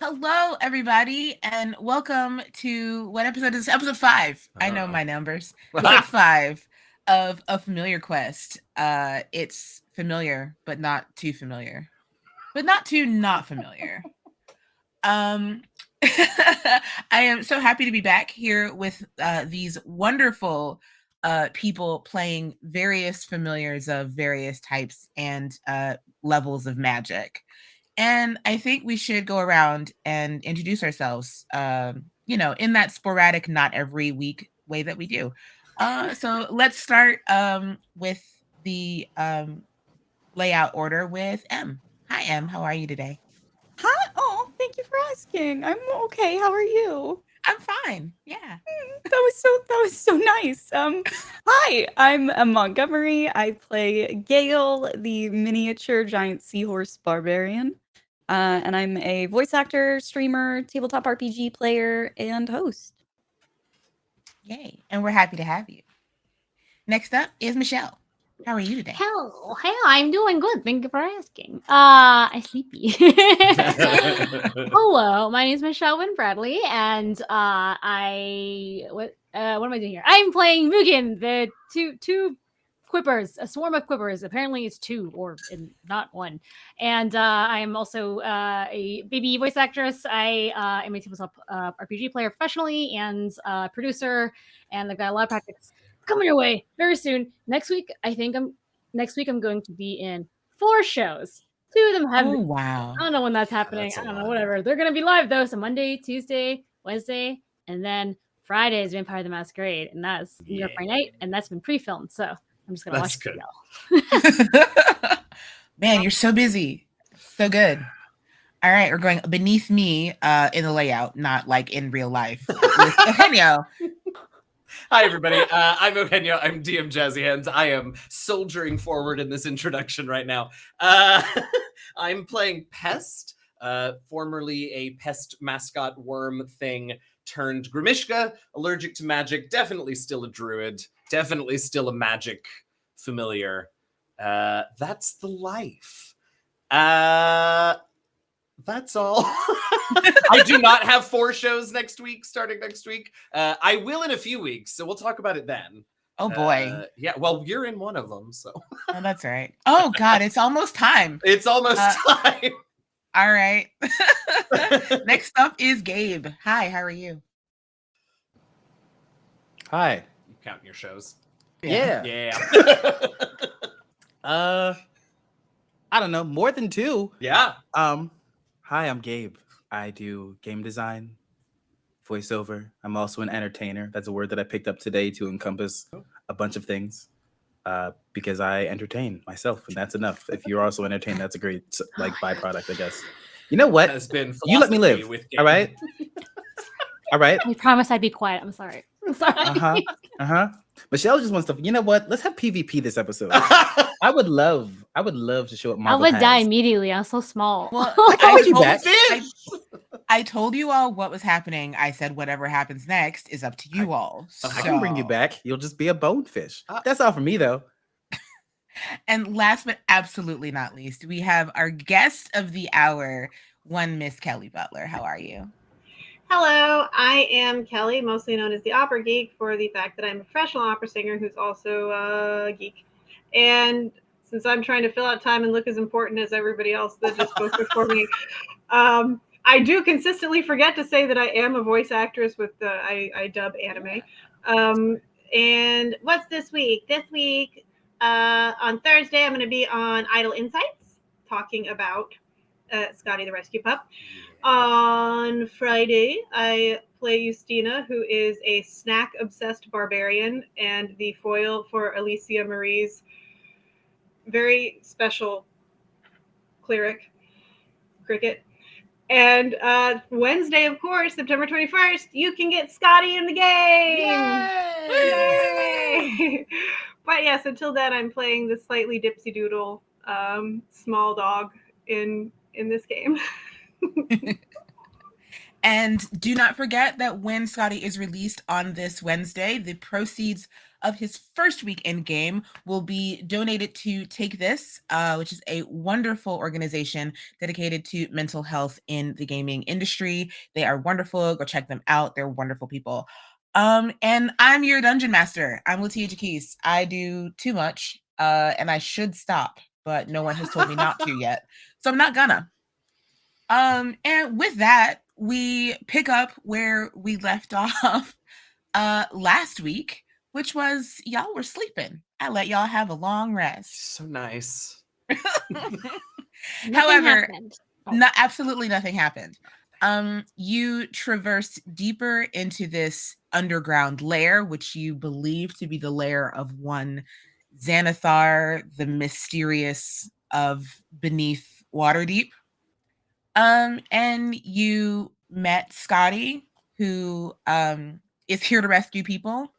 Hello, everybody, and welcome to what episode is this? Episode 5. I know my numbers. Episode 5 of A Familiar Quest. It's familiar, but not too familiar. But not too not familiar. I am so happy to be back here with these wonderful people playing various familiars of various types and levels of magic. And I think we should go around and introduce ourselves, in that sporadic, not every week way that we do. So let's start with the layout order with Em. Hi, Em. How are you today? Hi. Oh, thank you for asking. I'm okay. How are you? I'm fine. Yeah. That was so nice. Hi, I'm Emme Montgomery. I play Gale, the miniature giant seahorse barbarian. And I'm a voice actor, streamer, tabletop RPG player, and host. Yay. And we're happy to have you. Next up is Michelle. How are you today? Hello, I'm doing good. Thank you for asking. I'm sleepy. Hello, my name is Michelle Nguyen Bradley, and what am I doing here? I'm playing Mugen, the two quippers, a swarm of quippers. Apparently, it's 2 or not 1. And I am also a baby voice actress. I am a tabletop RPG player professionally and producer, and I've got a lot of practice coming your way very soon. Next week, I'm going to be in 4 shows. 2 of them have. Oh, wow. I don't know when that's happening. I don't know. Whatever. They're gonna be live though. So Monday, Tuesday, Wednesday, and then Friday is Vampire the Masquerade, and that's New York by Night, and that's been pre-filmed. So I'm just gonna watch it. Man, you're so busy. So good. All right, we're going beneath me in the layout, not like in real life. Eugenio. Hi, everybody. I'm Eugenio. I'm DM Jazzy Hands. I am soldiering forward in this introduction right now. I'm playing Pest, formerly a pest mascot worm thing turned Grimishka, allergic to magic, definitely still a druid, definitely still a magic familiar. That's the life. That's all. I do not have 4 shows starting next week. I will in a few weeks, so we'll talk about it then. Oh, boy. Yeah, well, you're in one of them, so. Oh, that's right. Oh, God, it's almost time. It's almost time. All right. Next up is Gabe. Hi, how are you? Hi. You counting your shows? Yeah. I don't know, more than 2. Yeah. Hi, I'm Gabe. I do game design, voiceover. I'm also an entertainer. That's a word that I picked up today to encompass a bunch of things. Because I entertain myself, and that's enough. If you're also entertained, that's a great byproduct, I guess. You know what? You let me live. All right. All right. I promise I'd be quiet. I'm sorry. Michelle just wants to. You know what? Let's have PvP this episode. I would love to show up. I would die immediately. I'm so small. Well, I told you all what was happening. I said whatever happens next is up to you all. So. I can bring you back. You'll just be a bonefish. That's all for me, though. And last but absolutely not least, we have our guest of the hour, one Miss Kelli Butler. How are you? Hello, I am Kelli, mostly known as the Opera Geek for the fact that I'm a professional opera singer who's also a geek. And since I'm trying to fill out time and look as important as everybody else that just spoke before me, I do consistently forget to say that I am a voice actress with I dub anime. And what's this week? This week, on Thursday, I'm going to be on Idle Insights, talking about Scotty the Rescue Pup. On Friday, I play Justina, who is a snack-obsessed barbarian and the foil for Alicia Marie's very special cleric, Cricket. And Wednesday, of course, September 21st, you can get Scotty in the game! Yay! But yes, until then, I'm playing the slightly dipsy-doodle small dog in this game. And do not forget that when Scotty is released on this Wednesday, the proceeds of his first week in game will be donated to Take This, which is a wonderful organization dedicated to mental health in the gaming industry. They are wonderful. Go check them out. They're wonderful people. And I'm your dungeon master. I'm LaTia Jacquise. I do too much, and I should stop, but no one has told me not to yet. So I'm not gonna. And with that, we pick up where we left off last week, which was y'all were sleeping. I let y'all have a long rest. So nice. However, happened. absolutely nothing happened. You traversed deeper into this underground lair, which you believe to be the lair of one Xanathar, the mysterious of beneath Waterdeep. And you met Scotty, who is here to rescue people,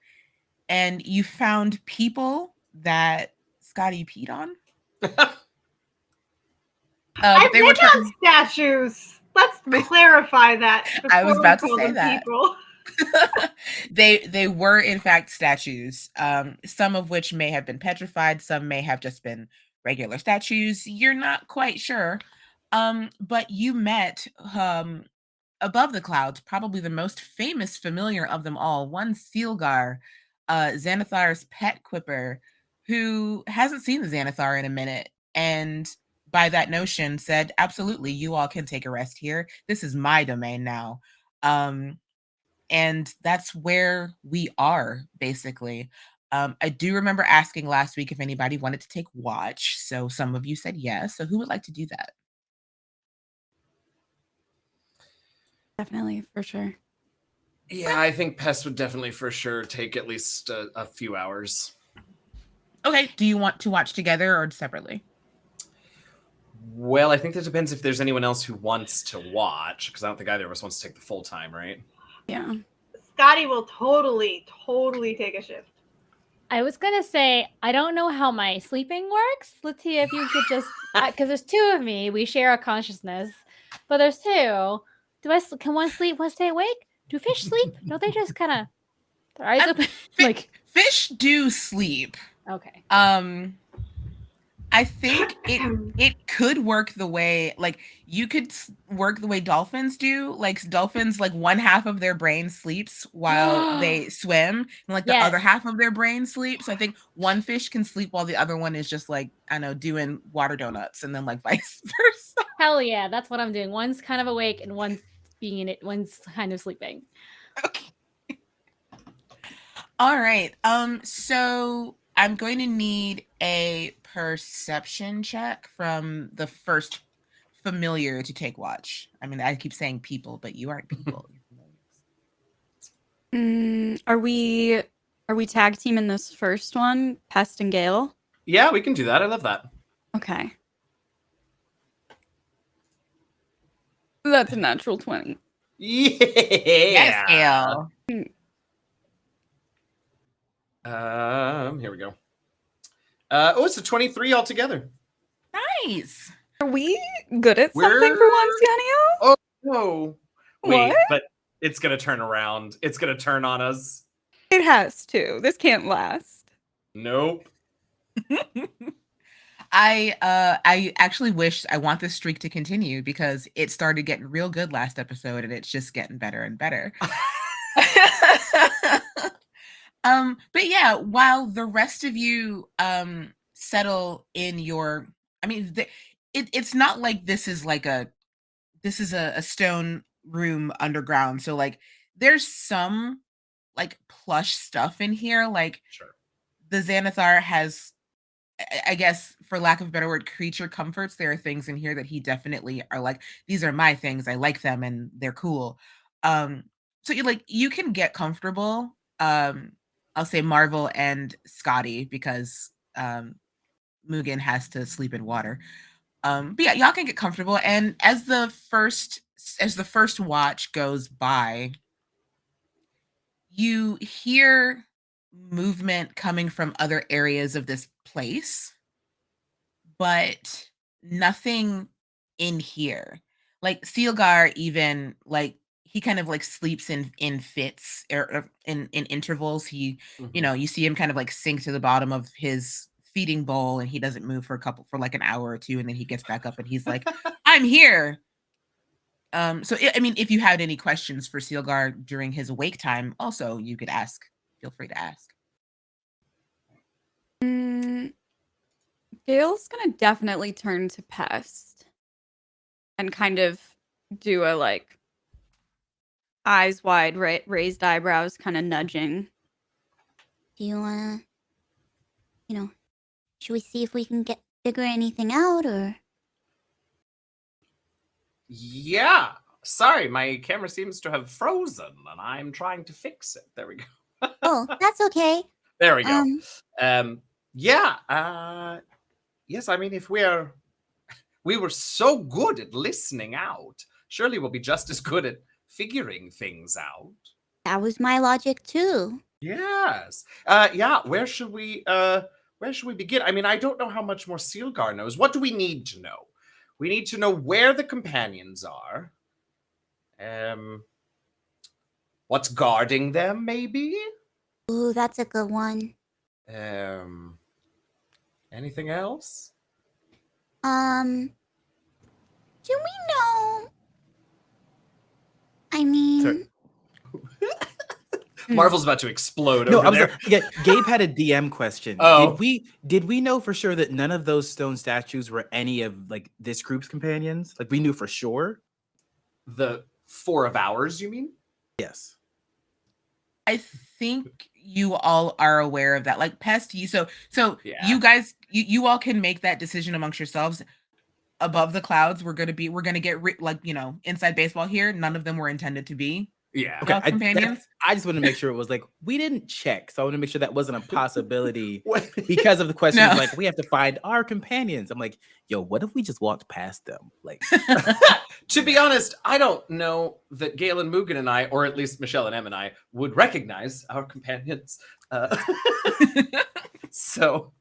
and you found people that Scotty peed on. I They were think on statues. Let's clarify that. I was before we about to call say them that. People. They were in fact statues, some of which may have been petrified, some may have just been regular statues. You're not quite sure. But you met above the clouds, probably the most famous familiar of them all, one Sealgar, Xanathar's pet quipper, who hasn't seen the Xanathar in a minute, and by that notion said, absolutely, you all can take a rest here. This is my domain now. And that's where we are, basically. I do remember asking last week if anybody wanted to take watch, so some of you said yes. So who would like to do that? Definitely, for sure. Yeah, I think Pest would definitely for sure take at least a few hours. Okay, do you want to watch together or separately? Well, I think that depends if there's anyone else who wants to watch, because I don't think either of us wants to take the full time, right? Yeah. Scotty will totally take a shift. I was gonna say I don't know how my sleeping works. LaTia, if you could just because there's two of me, we share a consciousness, but there's two. Can one sleep, one stay awake? Do fish sleep? Don't they just kind of their eyes open? Like Fish do sleep. okay. I think it could work the way, like, you could work the way dolphins do. Like, dolphins, like, one half of their brain sleeps while they swim, and like the other Yes. half of their brain sleeps. So I think one fish can sleep while the other one is just like, I don't know, doing water donuts, and then like vice versa. Hell yeah, that's what I'm doing. One's kind of awake and one's being in it. One's kind of sleeping. Okay. All right. So I'm going to need a perception check from the first familiar to take watch. I mean, I keep saying people, but you aren't people. Are we tag team in this first one, Pest and Gale? Yeah, we can do that. I love that. Okay. That's a natural 20. Yeah. Yes, Gail. Here we go. It's a 23 altogether. Nice. Are we good at something for once, Eugenio? Oh no! Wait, What? but it's gonna turn around. It's gonna turn on us. It has to. This can't last. Nope. I actually wish I want this streak to continue because it started getting real good last episode and it's just getting better and better. But yeah, while the rest of you settle in your, I mean, it's not like this is a stone room underground. So like there's some like plush stuff in here. Like Sure. the Xanathar has, I guess, for lack of a better word, creature comforts. There are things in here that he definitely are like, these are my things. I like them and they're cool. So you can get comfortable. I'll say Marvel and Scotty because Mugen has to sleep in water. But yeah, y'all can get comfortable. And as the first watch goes by, you hear movement coming from other areas of this place, but nothing in here. Like Sealgar even, like, he kind of like sleeps in fits or in intervals. He, you know, you see him kind of like sink to the bottom of his feeding bowl, and he doesn't move for like an hour or two, and then he gets back up and he's like, I'm here. So I mean, if you had any questions for Sealgar during his awake time, also you could ask. Feel free to ask. Gail's gonna definitely turn to Pest and kind of do a like eyes wide, raised eyebrows, kind of nudging. Do you wanna, should we see if we can figure anything out, or? Yeah. Sorry, my camera seems to have frozen, and I'm trying to fix it. There we go. Oh, that's okay. There we go. Yes, I mean, if we were so good at listening out, surely we'll be just as good at figuring things out. That was my logic too. Yes. Where should we begin? I mean, I don't know how much more Sealgar knows. What do we need to know? We need to know where the companions are. What's guarding them, maybe? Ooh, that's a good one. Anything else? Do we know? I mean, Sorry. Marvel's about to explode No, over there. Gabe had a DM question. Oh. Did we know for sure that none of those stone statues were any of like this group's companions? Like we knew for sure. The 4 of ours, you mean? Yes. I think you all are aware of that. Like Pest, so Yeah. you guys, you all can make that decision amongst yourselves. Above the clouds, we're gonna get inside baseball here. None of them were intended to be. Yeah. Okay, companions. I just want to make sure it was like we didn't check, so I want to make sure that wasn't a possibility What? because of the question. No. Like we have to find our companions. I'm like, yo, what if we just walked past them? Like, To be honest, I don't know that Gail and Mugen and I, or at least Michelle and Em and I, would recognize our companions. So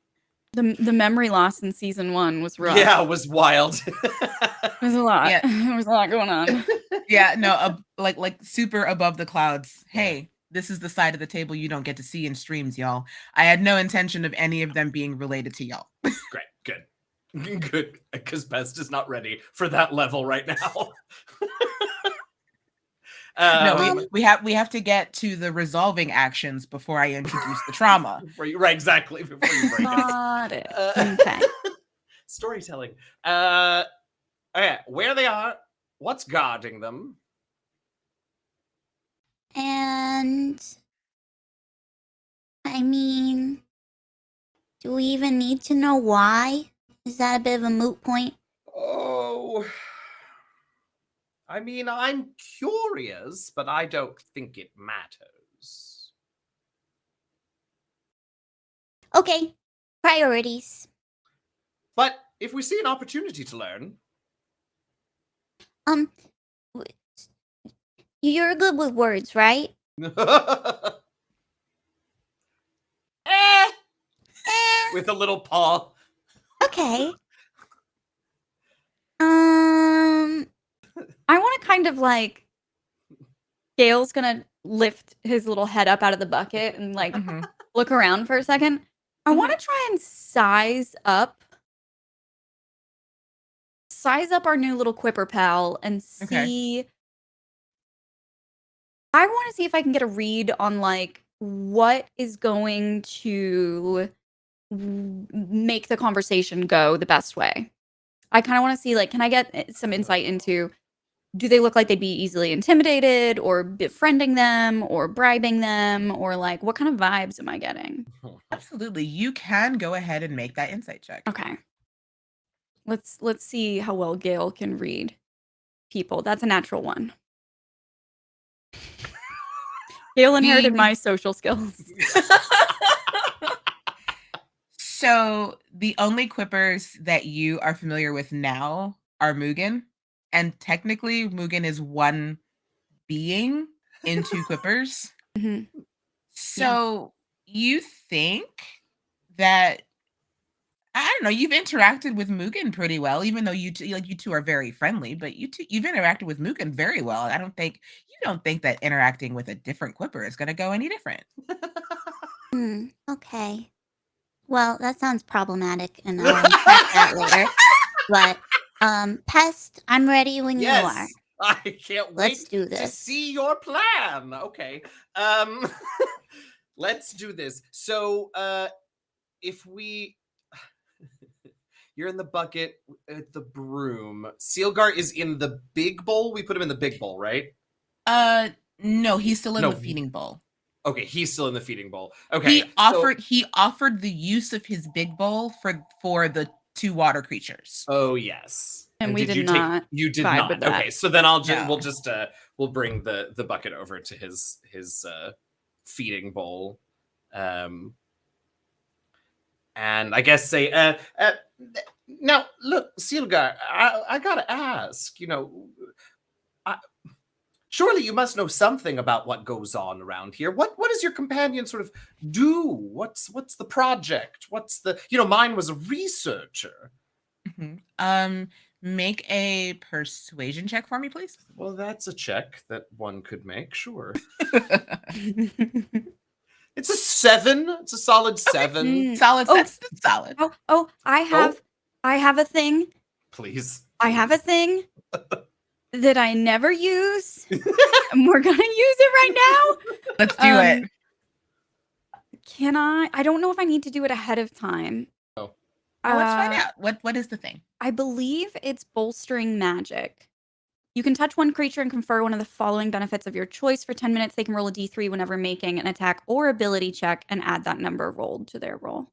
The memory loss in season 1 was rough. yeah, it was wild. It was a lot. Yeah. There was a lot going on. Yeah, no, like super above the clouds. Hey, this is the side of the table you don't get to see in streams, y'all. I had no intention of any of them being related to y'all. Great, good, because Pest is not ready for that level right now. No, we have to get to the resolving actions before I introduce the trauma. Right, exactly. Before you break it. Got it. okay. Storytelling. Okay, where they are, what's guarding them? And I mean, do we even need to know why? Is that a bit of a moot point? Oh, I mean, I'm curious, but I don't think it matters. Okay, priorities. But if we see an opportunity to learn, You're good with words, right? Eh, with a little paw. Okay. I want to kind of like Gail's gonna lift his little head up out of the bucket and like Mhm. look around for a second. I want to try and size up our new little Quipper pal and see. Okay. I want to see if I can get a read on like what is going to make the conversation go the best way. I kind of want to see like, can I get some insight into, do they look like they'd be easily intimidated or befriending them or bribing them, or like what kind of vibes am I getting? Absolutely. You can go ahead and make that insight check. Okay. Let's see how well Gail can read people. That's a natural 1. Gail inherited my social skills. So the only Quippers that you are familiar with now are Mugen, and technically Mugen is one being in 2 Quippers. Mhm. So you think that I don't know. You've interacted with Mugen pretty well, even though you two are very friendly. But you've interacted with Mugen very well. I don't think you don't think that interacting with a different Quipper is going to go any different. Okay. Well, that sounds problematic, and I'll unpack that later. But, Pest, I'm ready when you are. Yes, I can't Let's wait do to this. see your plan. Okay, let's do this. So, if we, you're in the bucket at the broom. Sealgar is in the big bowl. We put him in the big bowl, right? No, he's still in No. the feeding bowl. Okay, he's still in the feeding bowl. Okay, He offered the use of his big bowl for the 2 water creatures. Oh yes, And we did did you not you did vibe not. with that. Okay, so then No. we'll bring the bucket over to his feeding bowl, and I guess say now look, Sealgar, I gotta ask, surely you must know something about what goes on around here. What does your companion sort of do? What's the project? What's the mine was a researcher. Make a persuasion check for me, please. Well, that's a check that one could make, sure. It's a 7. It's a solid 7. Solid. Oh. That's solid. I have a thing. Please. I have a thing that I never use. And we're gonna use it right now. Let's do it. Can I? I don't know if I need to do it ahead of time. Oh. Let's find out. What is the thing? I believe it's bolstering magic. You can touch one creature and confer one of the following benefits of your choice for 10 minutes. They can roll a d3 whenever making an attack or ability check and add that number rolled to their roll.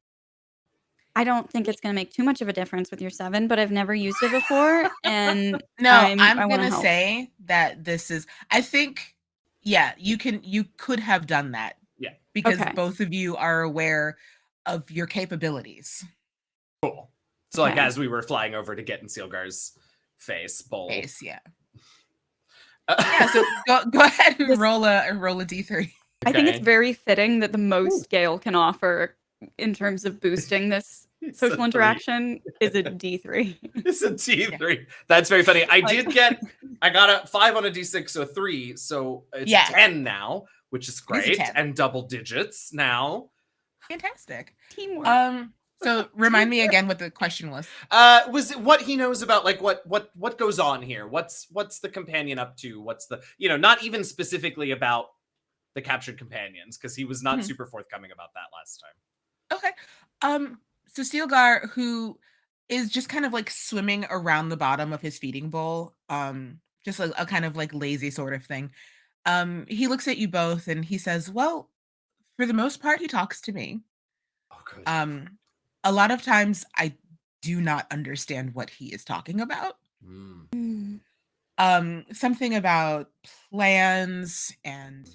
I don't think it's going to make too much of a difference with your 7, but I've never used it before. And No, I'm I going to help. say that this is, I think, yeah, you could have done that. Yeah. Because Okay. both of you are aware of your capabilities. Cool. So, like, Okay. as we were flying over to get in Sealgar's bowl. Face, yeah. Yeah, so go ahead and roll a d3. I think it's Okay. very fitting that the most Gale can offer in terms of boosting this It's a social 3. interaction is a d3. It's a D3. That's very funny. I got a 5 on a D6, so a 3. So it's Yeah. 10 now, which is It is a great. 10. And double digits now. Fantastic. Teamwork. So remind me again what the question was. Was it what he knows about, like, what goes on here? What's the companion up to? What's the, not even specifically about the captured companions, because he was not super forthcoming about that last time. Okay. So Sealgar, who is just kind of like swimming around the bottom of his feeding bowl, just a kind of like lazy sort of thing. He looks at you both and he says, well, for the most part, he talks to me. Oh, good. A lot of times I do not understand what he is talking about. Something about plans and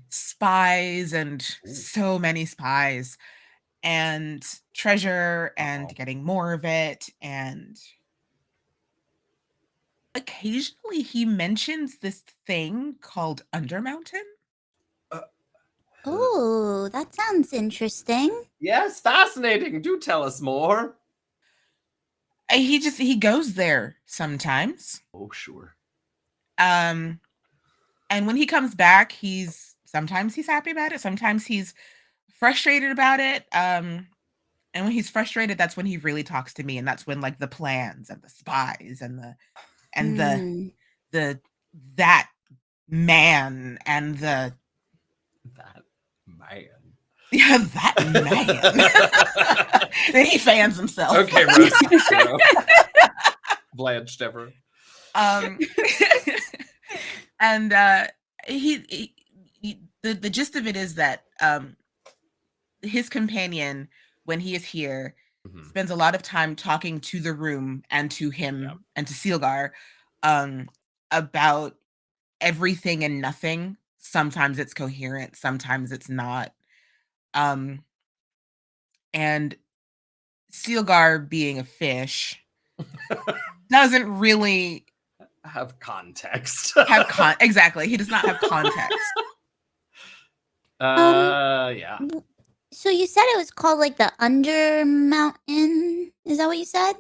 spies and so many spies and treasure and getting more of it. And occasionally he mentions this thing called Undermountain. Ooh, that sounds interesting. Yes, fascinating. Do tell us more. He goes there sometimes. Oh, sure. And when he comes back, sometimes he's happy about it, sometimes he's frustrated about it. And when he's frustrated, that's when he really talks to me, and that's when, like, the plans and the spies and that man and the That man. yeah, that man. Then he fans himself. Okay, Rose. Blanched ever. And he the gist of it is that his companion, when he is here, spends a lot of time talking to the room and to him and to Sealgar about everything and nothing. Sometimes it's coherent, sometimes it's not. And Sealgar, being a fish, doesn't really have context. Exactly. He does not have context. Yeah. So you said it was called like the Under Mountain. Is that what you said?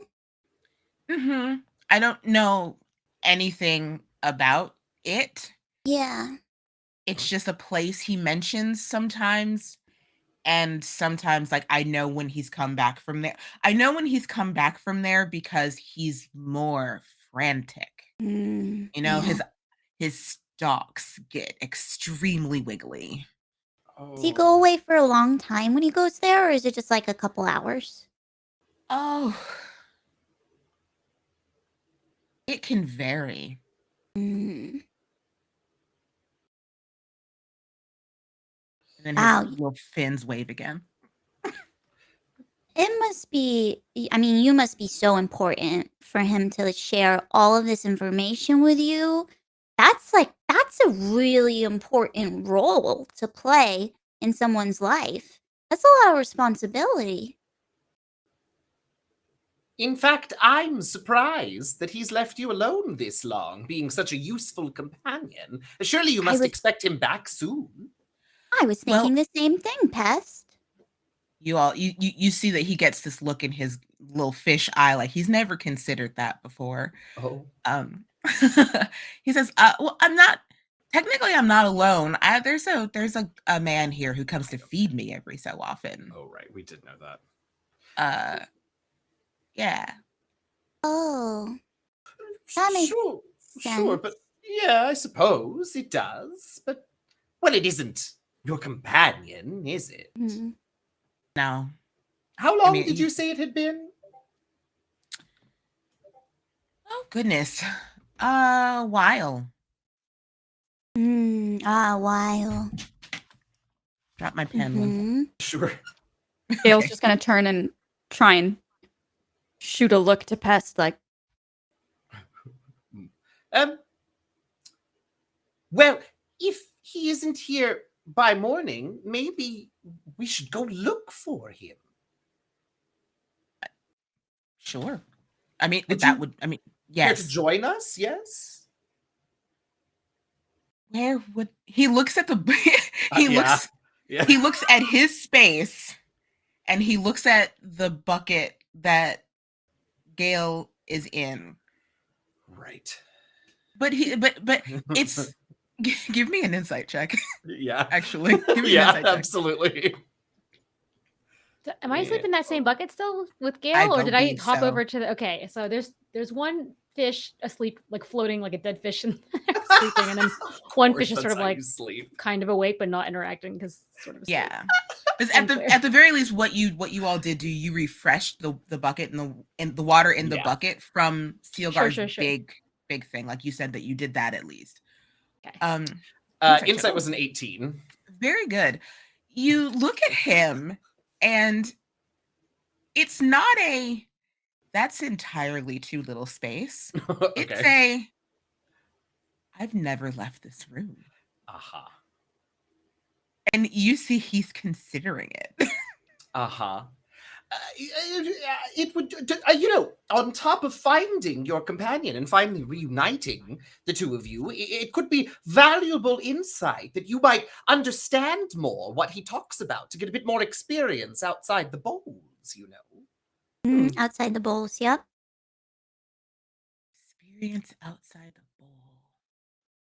Mm-hmm. I don't know anything about it. Yeah. It's just a place he mentions sometimes. And sometimes, like, I know when he's come back from there. I know when he's come back from there because he's more frantic. You know, Yeah. his stalks get extremely wiggly. Does he go away for a long time when he goes there, or is it just like a couple hours? Oh, it can vary. Mm. And then Wow. his little fins wave again. It must be, I mean, you must be so important for him to share all of this information with you. That's a really important role to play in someone's life. That's a lot of responsibility. In fact, I'm surprised that he's left you alone this long, being such a useful companion. Surely you must expect him back soon. I was thinking the same thing, Pest. You see that he gets this look in his little fish eye, like he's never considered that before. Oh. He says, well, I'm not alone. There's a man here who comes to feed me every so often. Oh, right. We did know that. Yeah. Oh. That makes Sure, sense. but yeah, I suppose it does. But, well, it isn't your companion, is it? Mhm. No. How long did you say it had been? Oh, goodness. A while. A while. Drop my pen one second. Sure. Gail's just gonna turn and try and shoot a look to Pest, like, Well, if he isn't here by morning, maybe we should go look for him. Sure. I mean, Would that you would, I mean, Care yes. to join us? Yes. Where would he looks at the Yeah. he looks at his space and he looks at the bucket that Gale is in. Right. But it's give me an insight check. Yeah. Actually. Give me an insight check. Absolutely. Am I asleep in that same bucket still with Gail, I or did I believe hop so. over to the? Okay, so there's one fish asleep, like floating like a dead fish, and sleeping, and then one fish is sort of like kind of awake but not interacting because sort of asleep. Yeah. Because at the very least, what you all did do, you refreshed the bucket and the water in the bucket from Steelguard's big thing. Like you said that you did that at least. Okay. Insight was an 18. Very good. You look at him and it's not that's entirely too little space. Okay. It's I've never left this room. Uh-huh. And you see he's considering it. Uh-huh. It would, on top of finding your companion and finally reuniting the two of you, it could be valuable insight that you might understand more what he talks about to get a bit more experience outside the bowls, you know. Outside the bowls, yep. Experience outside the bowl.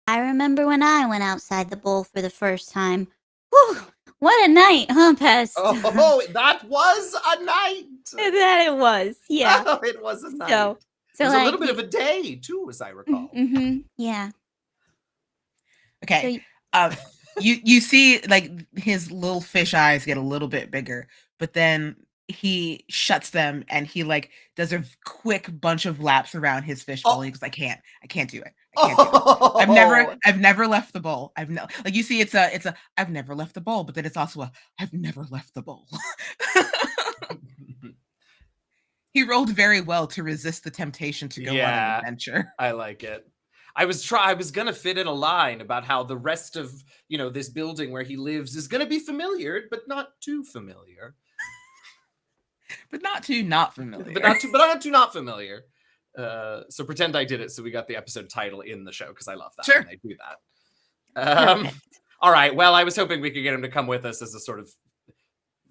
I remember when I went outside the bowl for the first time. Whew, what a night, huh, Pest? Oh, that was a night. That it was, yeah. Oh, it was a night. So it was a little bit of a day, too, as I recall. Yeah. Okay. So, you see like his little fish eyes get a little bit bigger, but then he shuts them and he like does a quick bunch of laps around his fishbowl. He goes, I can't do it. I've never left the bowl. Like you see, it's a I've never left the bowl, but then it's also a I've never left the bowl. He rolled very well to resist the temptation to go on an adventure. I like it. I was gonna fit in a line about how the rest of this building where he lives is gonna be familiar, but not too familiar. But not too not familiar. But not too not familiar. So pretend I did it so we got the episode title in the show because I love that when they do that. All right. Well, I was hoping we could get him to come with us as a sort of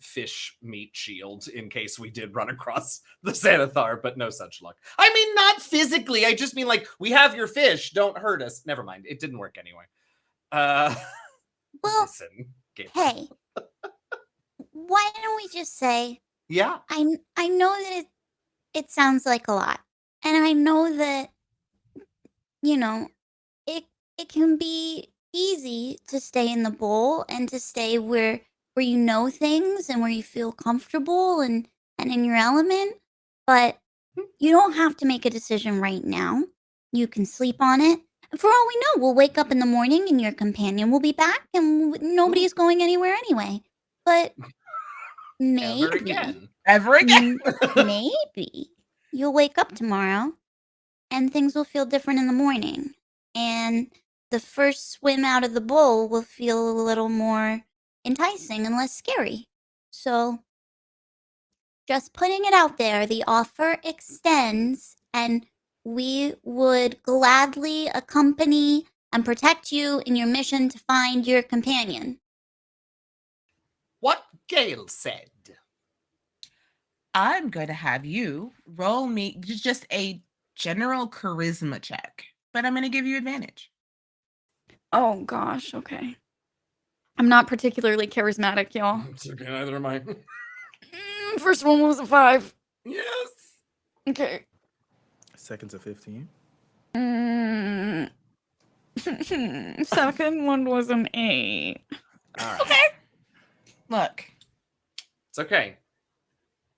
fish meat shield in case we did run across the Xanathar, but no such luck. I mean, not physically. I just mean like, we have your fish. Don't hurt us. Never mind. It didn't work anyway. Well, Listen, Gabe. hey, why don't we just say, Yeah. I know that it sounds like a lot, and I know that, you know, it can be easy to stay in the bowl and to stay where you know things and where you feel comfortable and in your element, but you don't have to make a decision right now. You can sleep on it. And for all we know, we'll wake up in the morning and your companion will be back and nobody's going anywhere anyway. But Never maybe, again. Ever again. maybe you'll wake up tomorrow and things will feel different in the morning. And the first swim out of the bowl will feel a little more enticing and less scary. So, just putting it out there, the offer extends, and we would gladly accompany and protect you in your mission to find your companion. What Gale said. I'm going to have you roll me just a general charisma check, but I'm going to give you advantage. Oh gosh, okay. I'm not particularly charismatic, y'all. It's okay, neither am I. First one was a 5. Yes. Okay. Seconds of 15. Second one was an 8. All right. Okay. Look, It's okay.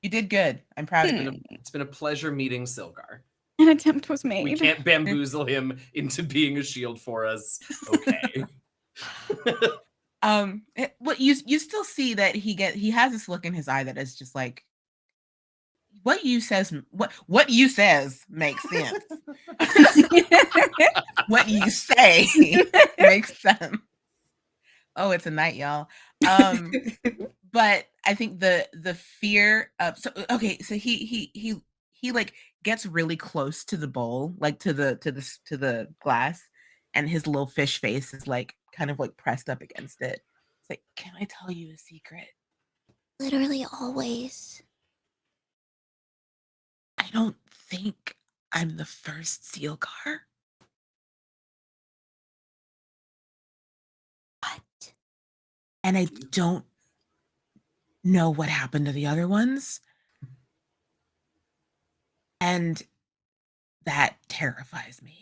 you did good. I'm proud of you. It's been a pleasure meeting Silgar. An attempt was made. We can't bamboozle him into being a shield for us. Okay. What you still see that he has this look in his eye that is just like, what you says makes sense. What you say makes sense. Oh, it's a night, y'all. But I think the fear of so he like gets really close to the bowl, like to the glass, and his little fish face is like kind of like pressed up against it. It's like, can I tell you a secret? Literally always. I don't think I'm the first Sealgar. What? And I don't know what happened to the other ones. And that terrifies me.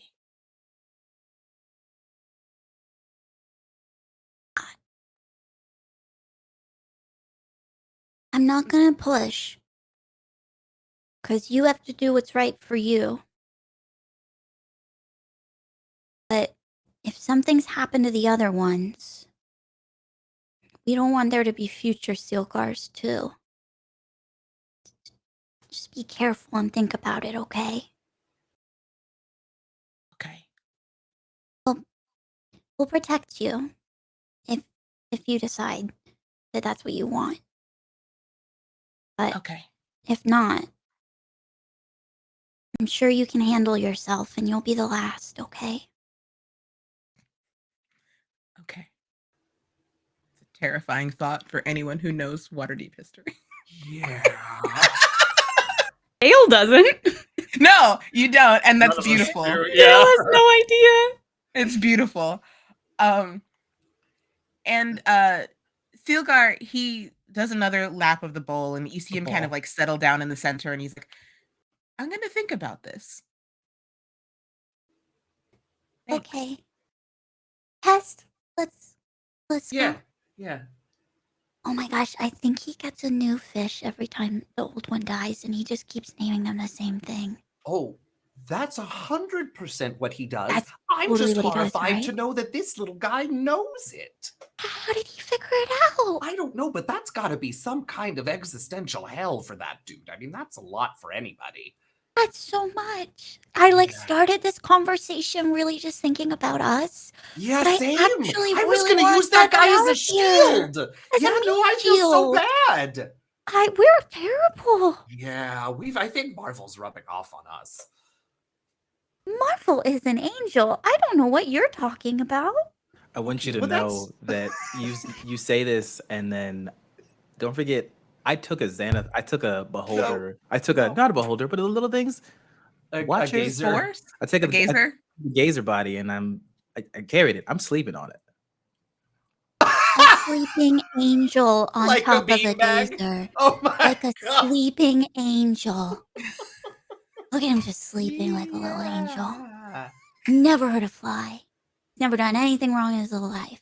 I'm not gonna push. Because you have to do what's right for you. But if something's happened to the other ones, we don't want there to be future Sealgars too. Just be careful and think about it, okay? Okay. We'll protect you if you decide that that's what you want. But Okay. if not, I'm sure you can handle yourself and you'll be the last, okay? Okay. It's a terrifying thought for anyone who knows Waterdeep history. Yeah. Gale doesn't. No, you don't, and that's None of us beautiful. do, Gale Yeah. has no idea. It's beautiful. And Sealgar, he does another lap of the bowl, and you see him kind of like settle down in the center, and he's like, I'm gonna think about this. Thanks. Okay. Test. Let's Yeah. go. Yeah. Oh my gosh, I think he gets a new fish every time the old one dies, and he just keeps naming them the same thing. Oh, that's 100% what he does. That's I'm totally just what he does, horrified to right? know that this little guy knows it. How did he figure it out? I don't know, but that's got to be some kind of existential hell for that dude. I mean, that's a lot for anybody. That's so much. I Yeah. started this conversation really just thinking about us. Yeah, But I same. actually I was really going to want use that that guy as a out shield. As Yeah, a no, I feel so shield. bad. We're terrible. Yeah, I think Marvel's rubbing off on us. Marvel is an angel. I don't know what you're talking about. I want you to Well, know that you say this, and then don't forget, I took a Xanath. I took a beholder. I took a not a beholder, but the little things. A Watchers. gazer. Force? I take A gazer? a gazer body, and I carried it. I'm sleeping on it. A sleeping angel on Like a top of a beanbag? gazer. Oh my Like a god. sleeping angel. Look at him just sleeping like a little angel. Yeah. Never hurt a fly. Never done anything wrong in his little life.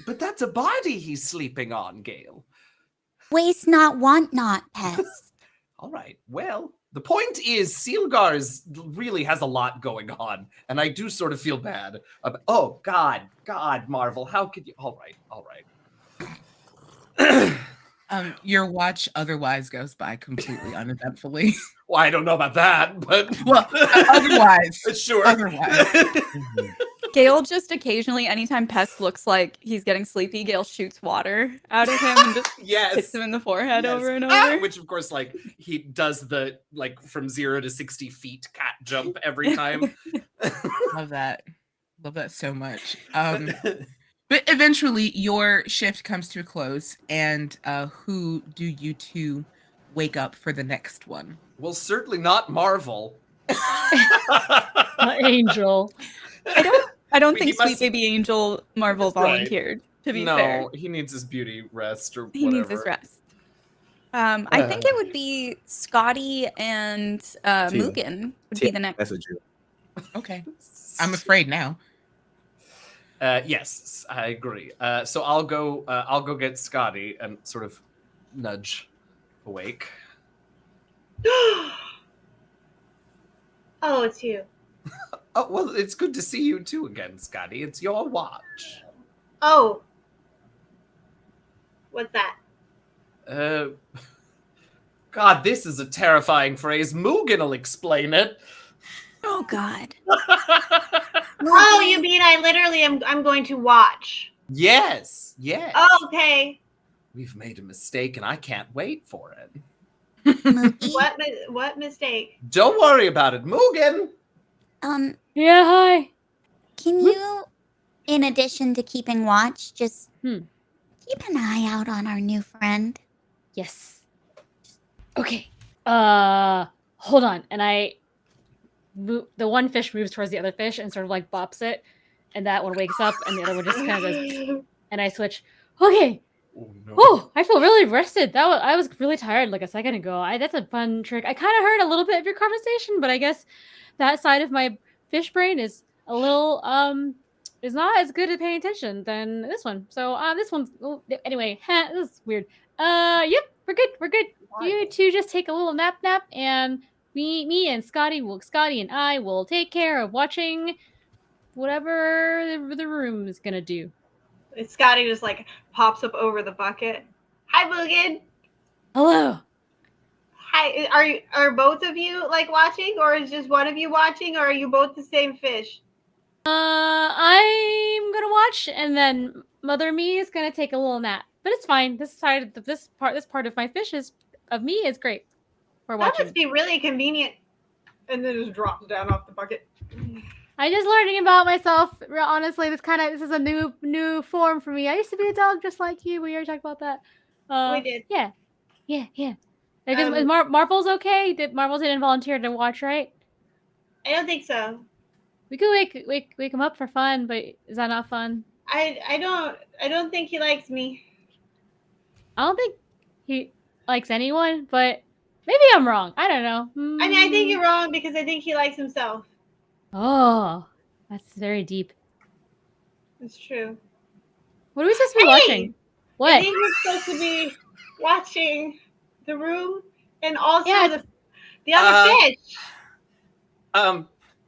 But that's a body he's sleeping on, Gale. Waste not, want not, pest. All right. Well, the point is, Sealgar's really has a lot going on, and I do sort of feel bad. Oh God, Marvel, how could you? All right. Your watch otherwise goes by completely uneventfully. Well, I don't know about that, but Well, otherwise, sure. otherwise. Gale just occasionally, anytime Pest looks like he's getting sleepy, Gale shoots water out of him and just Yes. hits him in the forehead Yes. over and over. Which, of course, like he does the from 0 to 60 feet cat jump every time. Love that. Love that so much. But eventually, your shift comes to a close, and who do you two wake up for the next one? Well, certainly not Marvel. Angel. I don't He think must- Sweet Baby Angel Marvel That's right. volunteered, to be no, fair. he needs his beauty rest or He whatever. needs his rest. I think it would be Scotty and Mugen would be the next. That's a Jew. Okay. I'm afraid now. Yes, I agree. So I'll go get Scotty and sort of nudge awake. Oh, it's you. Oh, well, it's good to see you too again, Scotty. It's your watch. Oh. What's that? God, this is a terrifying phrase. Mugen will explain it. Oh, God. Oh, you mean I literally I'm going to watch. Yes, yes. Oh, okay. We've made a mistake and I can't wait for it. Mookie, What mistake? Don't worry about it, Mugen. Yeah, hi. can you, in addition to keeping watch, just Hmm. keep an eye out on our new friend? Yes. Okay. Hold on. And the one fish moves towards the other fish and sort of like bops it, and that one wakes up, and the other one just kind of goes, and I switch. Okay. Oh, no. Oh, I feel really rested. I was really tired like a second ago. That's a fun trick. I kind of heard a little bit of your conversation, but I guess that side of my fish brain is a little is not as good at paying attention than this one. So this one's anyway. This is weird. Yep, we're good. We're good. You two just take a little nap, and me and Scotty and I will take care of watching whatever the room is gonna do. Scotty just like pops up over the bucket. Hi, Mugen. Hello. Hi. Are both of you like watching, or is just one of you watching, or are you both the same fish? I'm gonna watch, and then Mother Me is gonna take a little nap. But it's fine. This part of my fish of me is great. We're That watching. must be really convenient. And then just drops down off the bucket. I'm just learning about myself. Honestly, this is a new form for me. I used to be a dog just like you. We already talked about that. We did. Yeah. Is Marvel's okay? Marvel didn't volunteer to watch, right? I don't think so. We could wake him up for fun, but is that not fun? I don't think he likes me. I don't think he likes anyone, but maybe I'm wrong. I don't know. I mean, I think you're wrong because I think he likes himself. Oh, that's very deep. It's true. What are we supposed to be Hey! watching? I What? think we're supposed to be watching the room and also Yeah. the other fish.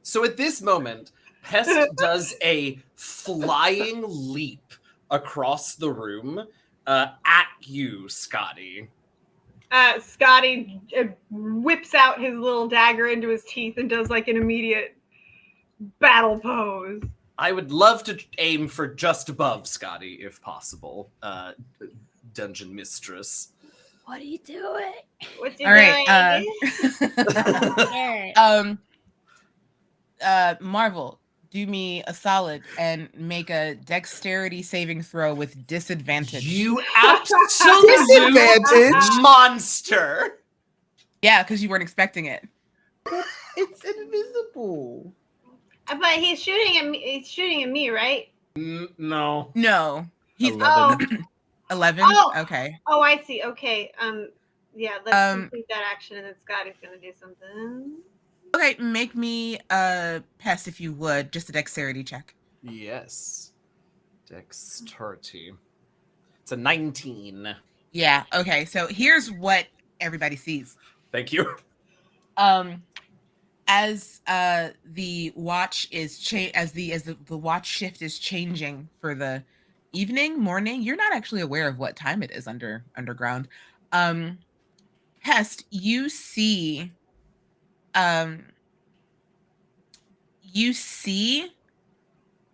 So at this moment, Pest does a flying leap across the room at you, Scotty. Scotty whips out his little dagger into his teeth and does like an immediate battle pose. I would love to aim for just above Scotty, if possible. Dungeon Mistress. What are you doing? What's he All right. doing? Marvel, do me a solid and make a dexterity saving throw with disadvantage. You absolute Disadvantage? monster. Yeah, because you weren't expecting it. It's invisible. But he's shooting at me. He's shooting at me, right? No. No. He's 11. 11? Oh. Okay. Oh, I see. Okay. Yeah. Let's Um, complete that action, and then Scotty's gonna do something. Okay, make me Pest if you would, just a dexterity check. Yes. Dexterity. It's a 19. Yeah, okay. So here's what everybody sees. Thank you. As the watch is as the watch shift is changing for the morning, you're not actually aware of what time it is underground. Pest, you see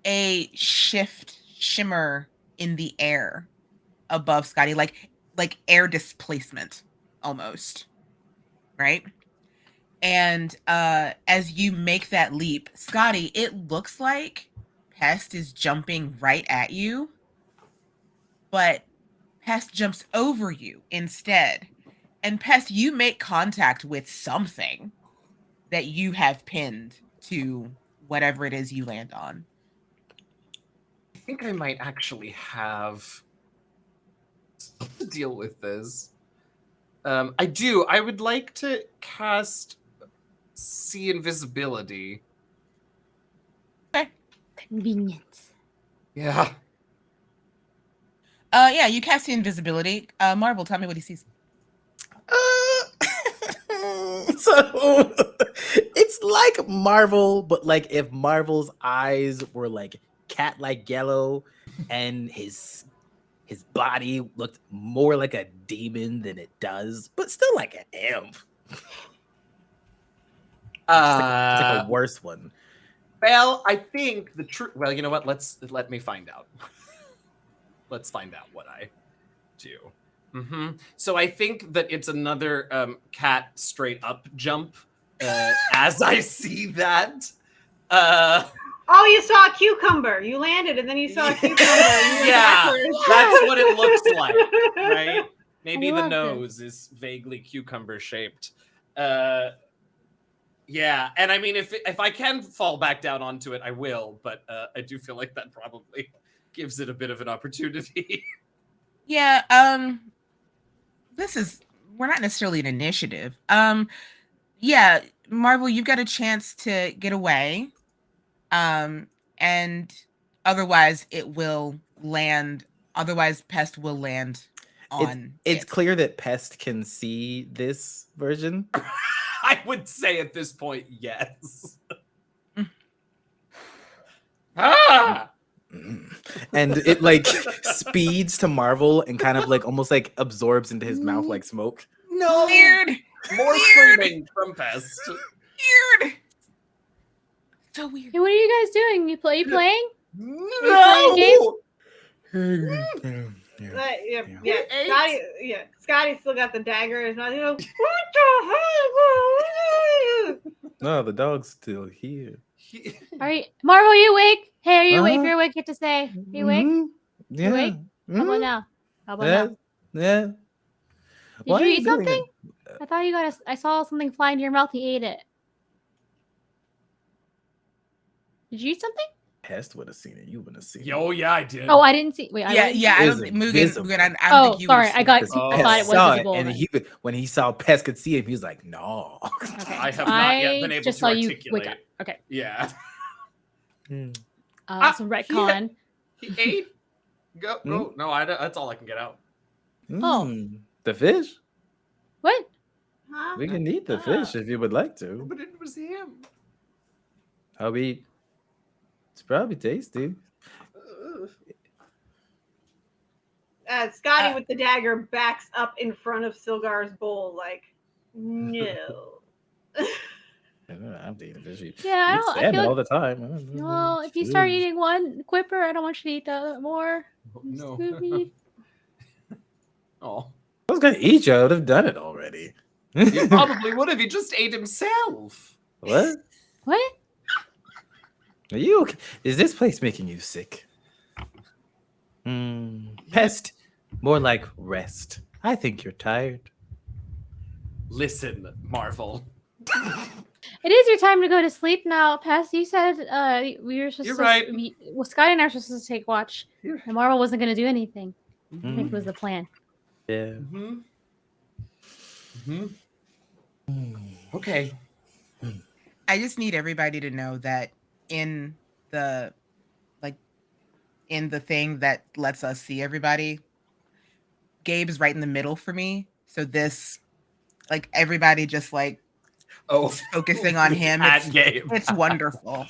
a shimmer in the air above Scotty, like air displacement almost, right? And as you make that leap, Scotty, it looks like Pest is jumping right at you, but Pest jumps over you instead. And Pest, you make contact with something that you have pinned to whatever it is you land on. I think I might actually have to deal with this. I do. I would like to cast See Invisibility. Okay. Convenience. Yeah. Yeah, you cast the invisibility. Marvel, tell me what he sees. So it's like Marvel, but like if Marvel's eyes were like cat-like yellow and his body looked more like a demon than it does, but still like an imp. It's like a worse one. Well, I think the truth. Well, you know what? Let me find out. Let's find out what I do. So I think that it's another cat straight up jump. As I see that. Oh, you saw a cucumber. You landed, and then you saw a cucumber. And you Yeah, went backwards. that's what it looks like, right? Maybe I the love nose is vaguely cucumber shaped. Yeah, and I mean, if I can fall back down onto it, I will. But I do feel like that probably gives it a bit of an opportunity. Yeah, we're not necessarily an initiative. Yeah, Marvel, you've got a chance to get away. And otherwise it will land. Otherwise, Pest will land on It's it. clear that Pest can see this version. I would say at this point, yes. Ah! And it like speeds to Marvel and kind of like almost like absorbs into his mouth like smoke. No! Weird. More screaming from Pest. Weird. So weird. Hey, what are you guys doing? You playing? No! But, yeah, Yeah. Scotty still got the dagger in his mouth. He goes, what the hell? No, the dog's still here. Are you, Marvel? Are you awake? Hey, are you awake? Uh-huh. If you're awake, you have to say. Are you awake? Yeah. awake? How about now? How about now? Yeah. Did Why you are eat doing something? it? I thought you got. I saw something fly into your mouth. You ate it. Did you eat something? Pest would have seen it. You wouldn't have seen Yo, yeah, I did. Oh, I didn't see. Wait, I Yeah, wouldn't yeah. see- I It don't was think Mugen. invisible. I don't Oh, think you sorry, would've I seen got it. confused. I Pest thought it was saw visible. and then. when he saw Pest could see him, he was like, "No." Okay. I have not yet been I able just to saw you articulate. wake up. Okay. Yeah. Some retcon. He ate? Go. No, that's all I can get out. The fish. What? Huh? We can eat the fish if you would like to. But it was him. It's probably tasty. Scotty with the dagger backs up in front of Silgar's bowl, like, no. I'm eating fish. Yeah, I Eat don't. I salmon feel all like. the time. Well, if you start eating one quipper, I don't want you to eat the more. No. Scooby. Oh. I was gonna eat you. I would have done it already. He probably would have. He just ate himself. What? What? Are you okay? Is this place making you sick? Pest. More like rest. I think you're tired. Listen, Marvel. It is your time to go to sleep now, Pest. You said we were supposed You're to. right. Well, Scotty and I were supposed to take watch, You're- and Marvel wasn't going to do anything. I think Mm. was the plan. Yeah. Okay. I just need everybody to know that in the thing that lets us see everybody, Gabe is right in the middle for me. So this, like, everybody just like Oh, focusing on him. At Gabe. It's wonderful.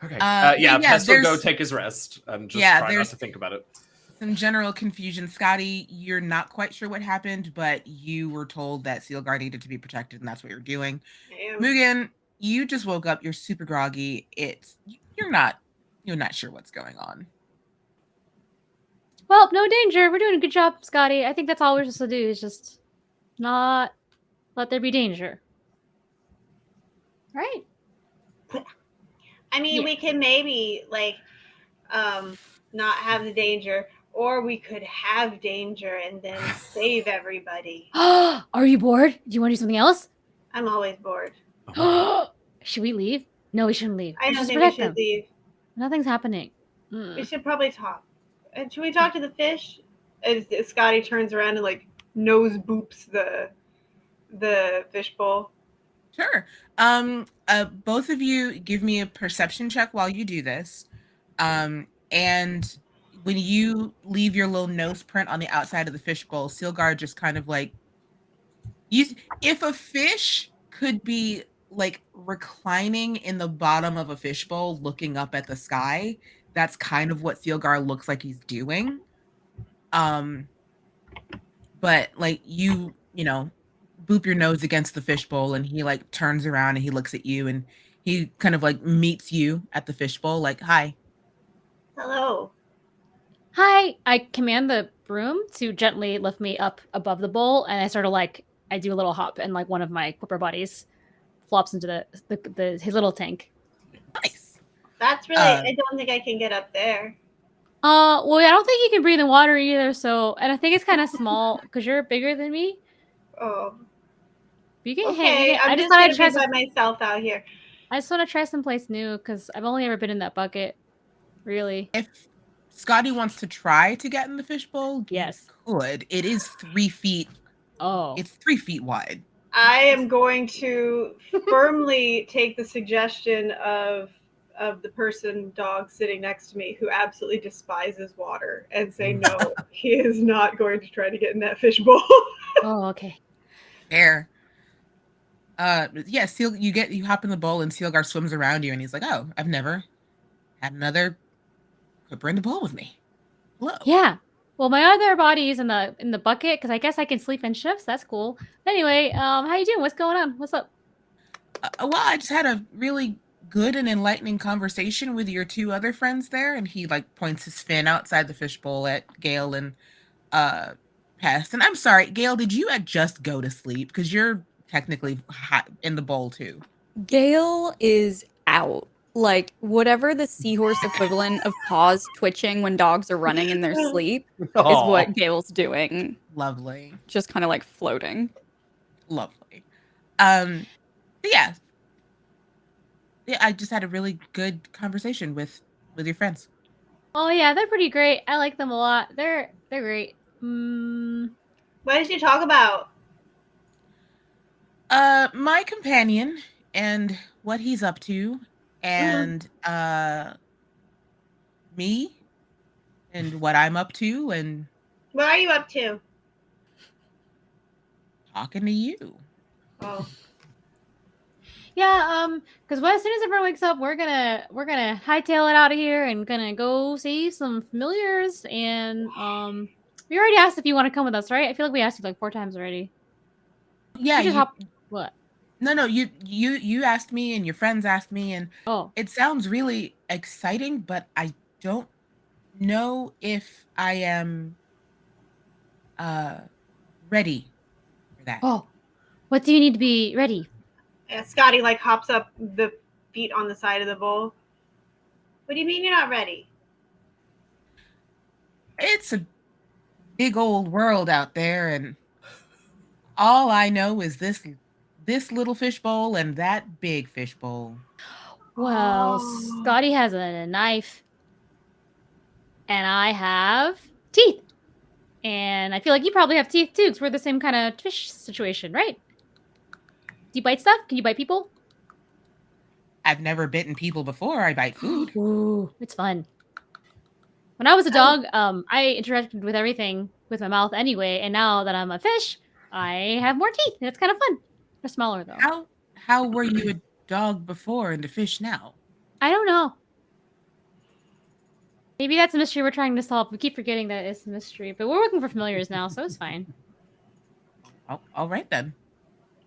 Okay. But Yeah, Pest will go there's take his rest and just Yeah, try not there's- to think about it. some general confusion. Scotty, you're not quite sure what happened, but you were told that Sealguard needed to be protected, and that's what you're doing. I am. Mugen, you just woke up. You're super groggy. You're not sure what's going on. Well, no danger. We're doing a good job, Scotty. I think that's all we're supposed to do is just not let there be danger. Right? I mean, Yeah. we can maybe like not have the danger, or we could have danger and then save everybody. Are you bored? Do you want to do something else? I'm always bored. Should we leave? No, we shouldn't leave. I Let's don't just think we protect should them. leave. Nothing's happening. We should probably talk. And should we talk to the fish? As Scotty turns around and like nose boops the fishbowl. Sure. Both of you give me a perception check while you do this. And when you leave your little nose print on the outside of the fishbowl, Sealguard just kind of like if a fish could be like reclining in the bottom of a fishbowl looking up at the sky, that's kind of what Sealguard looks like he's doing. But like you know, boop your nose against the fishbowl, and he like turns around and he looks at you, and he kind of like meets you at the fishbowl, like, hi. Hello. Hi. I command the broom to gently lift me up above the bowl, and I sort of like I do a little hop, and like one of my Quipper buddies flops into his little tank. Nice. That's really. I don't think I can get up there. Well, I don't think you can breathe in water either. So, and I think it's kind of small because you're bigger than me. Oh. You can Okay, I I'm just just thought gonna I'd try be by myself out here. I just want to try someplace new because I've only ever been in that bucket. Really? If Scotty wants to try to get in the fishbowl, Yes. you could. It is 3 feet. Oh. It's 3 feet wide. I am going to firmly take the suggestion of the dog sitting next to me who absolutely despises water and say no, he is not going to try to get in that fishbowl. Oh, okay. Fair. Yeah, you hop in the bowl and Sealguard swims around you, and he's like, oh, I've never had another Quipper in the bowl with me. Hello. Yeah. Well, my other body is in the bucket because I guess I can sleep in shifts. That's cool. Anyway, how you doing? What's going on? What's up? Well, I just had a really good and enlightening conversation with your 2 other friends there, and he like points his fin outside the fishbowl at Gale and Pest. And I'm sorry, Gale, did you just go to sleep? Because you're technically hot in the bowl too. Gale is out. Like, whatever the seahorse equivalent of paws twitching when dogs are running in their sleep is what Gale's doing. Lovely. Just kind of like floating. Lovely. But yeah, I just had a really good conversation with your friends. Oh yeah, they're pretty great. I like them a lot. They're great. What did you talk about? My companion and what he's up to, and me and what I'm up to, and What are you up to? talking to you. Oh. Yeah, because as soon as everyone wakes up, we're gonna hightail it out of here and gonna go see some familiars. And we already asked if you want to come with us, right? I feel like we asked you like 4 times already. Yeah, You just what? No, you asked me, and your friends asked me, and it sounds really exciting, but I don't know if I am ready for that. Oh, what do you need to be ready? Scotty like hops up the feet on the side of the bowl. What do you mean you're not ready? It's a big old world out there, and all I know is this little fishbowl and that big fishbowl. Well, Oh. Scotty has a knife, and I have teeth. And I feel like you probably have teeth too, because we're the same kind of fish situation, right? Do you bite stuff? Can you bite people? I've never bitten people before. I bite food. Ooh, it's fun. When I was a dog, I interacted with everything with my mouth anyway, and now that I'm a fish, I have more teeth. And it's kind of fun. They're smaller though. How were you a dog before and a fish now? I don't know. Maybe that's a mystery we're trying to solve. We keep forgetting that it's a mystery, but we're looking for familiars now, so it's fine. Oh, all right then.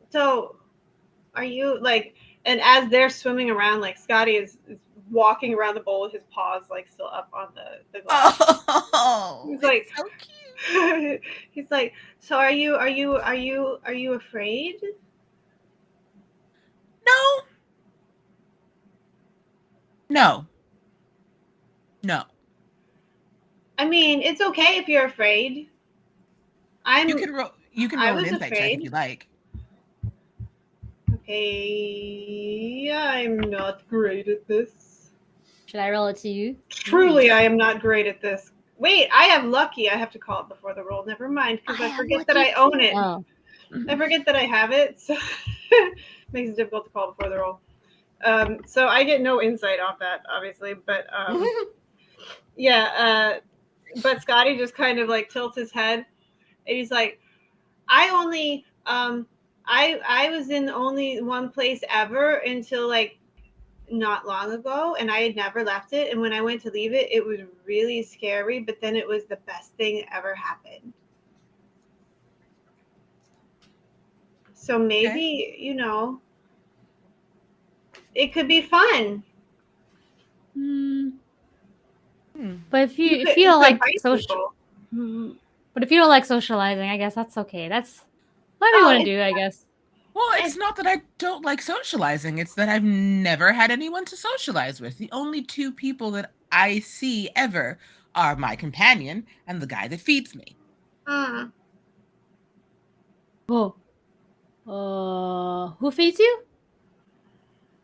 So, are you like? And as they're swimming around, like Scotty is walking around the bowl with his paws like still up on the glass. Oh, He's like, so cute. he's like, so are you afraid? No. I mean, it's okay if you're afraid. You can roll an insight check if you like. Okay, I'm not great at this. Should I roll it to you? Truly, I am not great at this. Wait, I have lucky. I have to call it before the roll. Never mind, because I forget that I own it. Oh. I forget that I have it, so makes it difficult to call before the roll. So I get no insight off that, obviously, but yeah. But Scotty just kind of like tilts his head, and he's like, "I only I was in only one place ever until like not long ago, and I had never left it. And when I went to leave it, it was really scary, but then it was the best thing that ever happened. So maybe, you know, it could be fun. But if you don't like social, but if you don't like socializing, I guess that's okay. That's what we want to do, I guess. Well, it's not that I don't like socializing. It's that I've never had anyone to socialize with. The only two people that I see ever are my companion and the guy that feeds me. Oh. Who feeds you?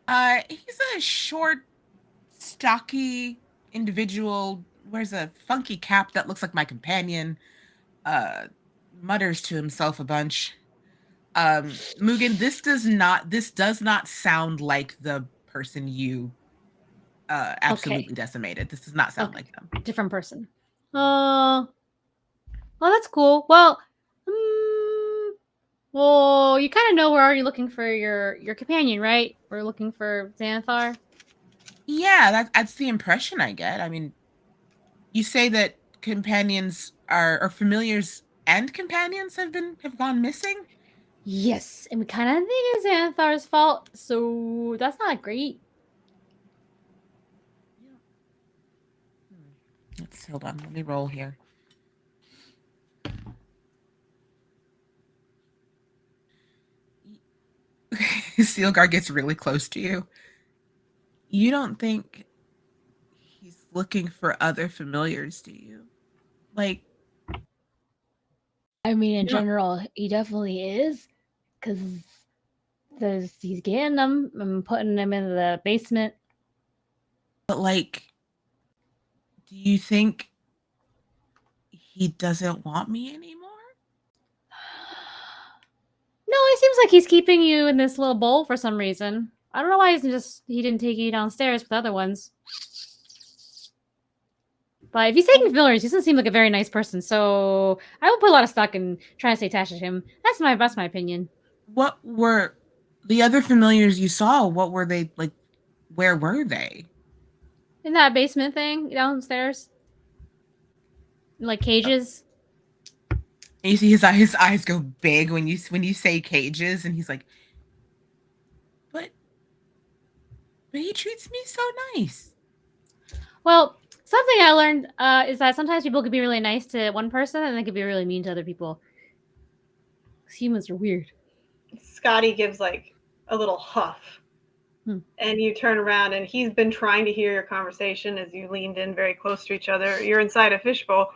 He's a short, stocky individual, wears a funky cap that looks like my companion, mutters to himself a bunch. Mugen, this does not sound like the person you absolutely decimated. This does not sound like them. Different person. Well, that's cool. Well, you kind of know we're already looking for your companion, right? We're looking for Xanathar. Yeah, that's the impression I get. I mean, you say that companions or familiars and companions have gone missing? Yes, and we kind of think it's Xanathar's fault, so that's not great. Hold on, let me roll here. Sealgar gets really close to you. You don't think he's looking for other familiars, do you? Like, I mean, in general, he definitely is, because he's getting them and putting them in the basement. But like, do you think he doesn't want me anymore? No, it seems like he's keeping you in this little bowl for some reason. I don't know why he didn't take you downstairs with the other ones. But if he's taking familiars, he doesn't seem like a very nice person. So I would put a lot of stock in trying to stay attached to him. That's my opinion. What were the other familiars you saw? What were they like? Where were they? In that basement thing downstairs, like cages. And you see his eyes go big when you say cages, and he's like, but he treats me so nice. Well, something I learned is that sometimes people could be really nice to one person and they could be really mean to other people. Humans are weird. Scotty gives like a little huff. And you turn around, and he's been trying to hear your conversation as you leaned in very close to each other. You're inside a fishbowl.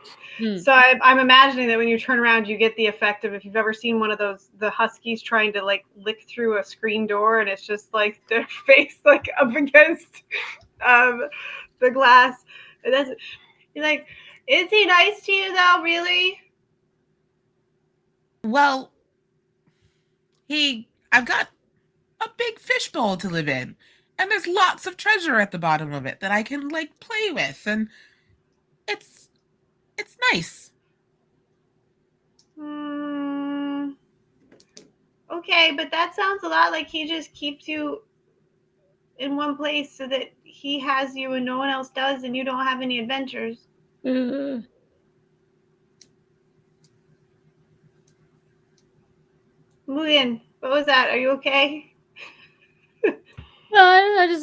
So I'm imagining that when you turn around, you get the effect of, if you've ever seen one of those, the huskies trying to like lick through a screen door, and it's just like their face like up against the glass. And that's, you're like, is he nice to you though, really? Well, I've got a big fishbowl to live in, and there's lots of treasure at the bottom of it that I can like play with, and it's nice. Okay, but that sounds a lot like he just keeps you in one place so that he has you and no one else does, and you don't have any adventures. Nguyen, what was that? Are you okay? No, I don't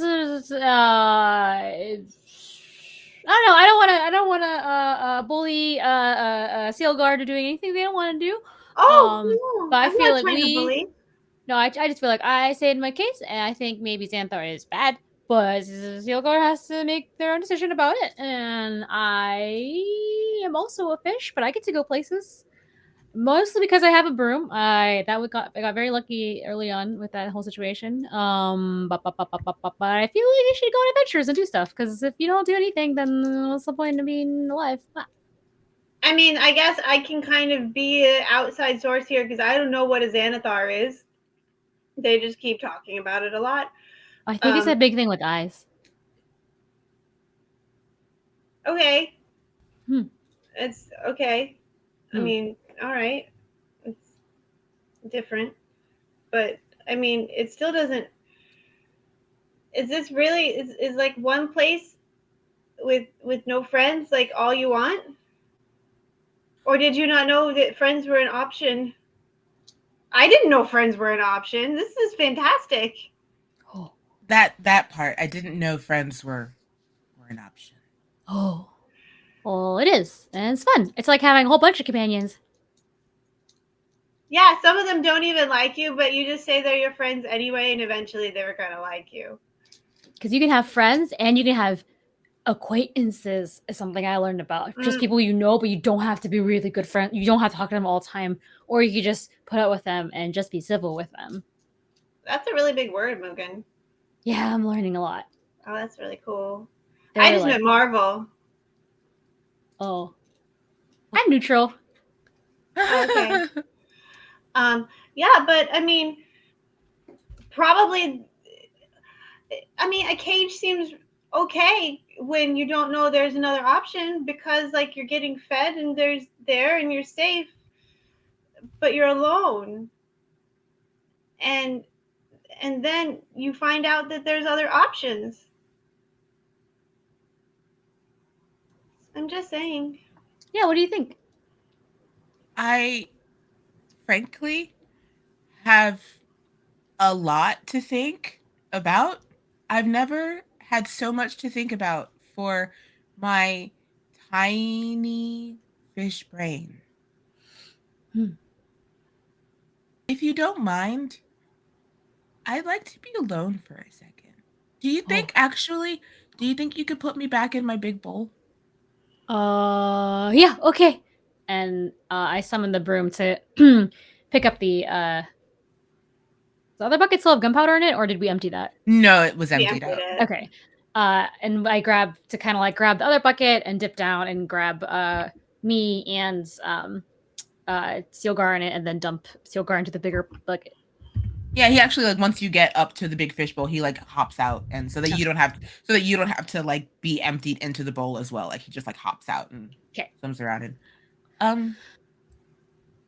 know. I don't want to bully Sealguard to doing anything they don't want to do. No, but I I'm feel not like trying to bully. No, I just feel like I say in my case, and I think maybe Xanthar is bad, but Sealguard has to make their own decision about it. And I am also a fish, but I get to go places. Mostly because I have a broom. I got very lucky early on with that whole situation. But I feel like you should go on adventures and do stuff. Because if you don't do anything, then what's the point of being alive? I mean, I guess I can kind of be an outside source here because I don't know what a Xanathar is. They just keep talking about it a lot. I think it's a big thing with eyes. Okay. It's okay. I mean, all right. It's different. But, I mean, it still doesn't... Is this really... Is like one place with no friends, like, all you want? Or did you not know that friends were an option? I didn't know friends were an option. This is fantastic. Oh, that part, I didn't know friends were an option. Oh. Well, it is. And it's fun. It's like having a whole bunch of companions. Yeah, some of them don't even like you, but you just say they're your friends anyway, and eventually they're going to like you. Because you can have friends and you can have acquaintances, is something I learned about. Just people you know, but you don't have to be really good friends. You don't have to talk to them all the time. Or you could just put up with them and just be civil with them. That's a really big word, Mugen. Yeah, I'm learning a lot. Oh, that's really cool. They're I just meant Marvel. Oh. I'm neutral. Okay. Yeah, but I mean, probably, I mean, a cage seems okay when you don't know there's another option because, like, you're getting fed and and you're safe, but you're alone. And then you find out that there's other options. I'm just saying. Yeah, what do you think? I, frankly, have a lot to think about. I've never had so much to think about for my tiny fish brain. If you don't mind, I'd like to be alone for a second. Do you think you could put me back in my big bowl? Yeah, okay. And I summon the broom to pick up the other bucket still have gunpowder in it, or did we empty that? No, it was emptied out. Okay. And I grab the other bucket and dip down and grab me and Sealgar in it, and then dump Sealgar into the bigger bucket. Yeah, he actually, like, once you get up to the big fishbowl, he like hops out, and so that you don't have to like be emptied into the bowl as well. Like, he just like hops out and swims around. And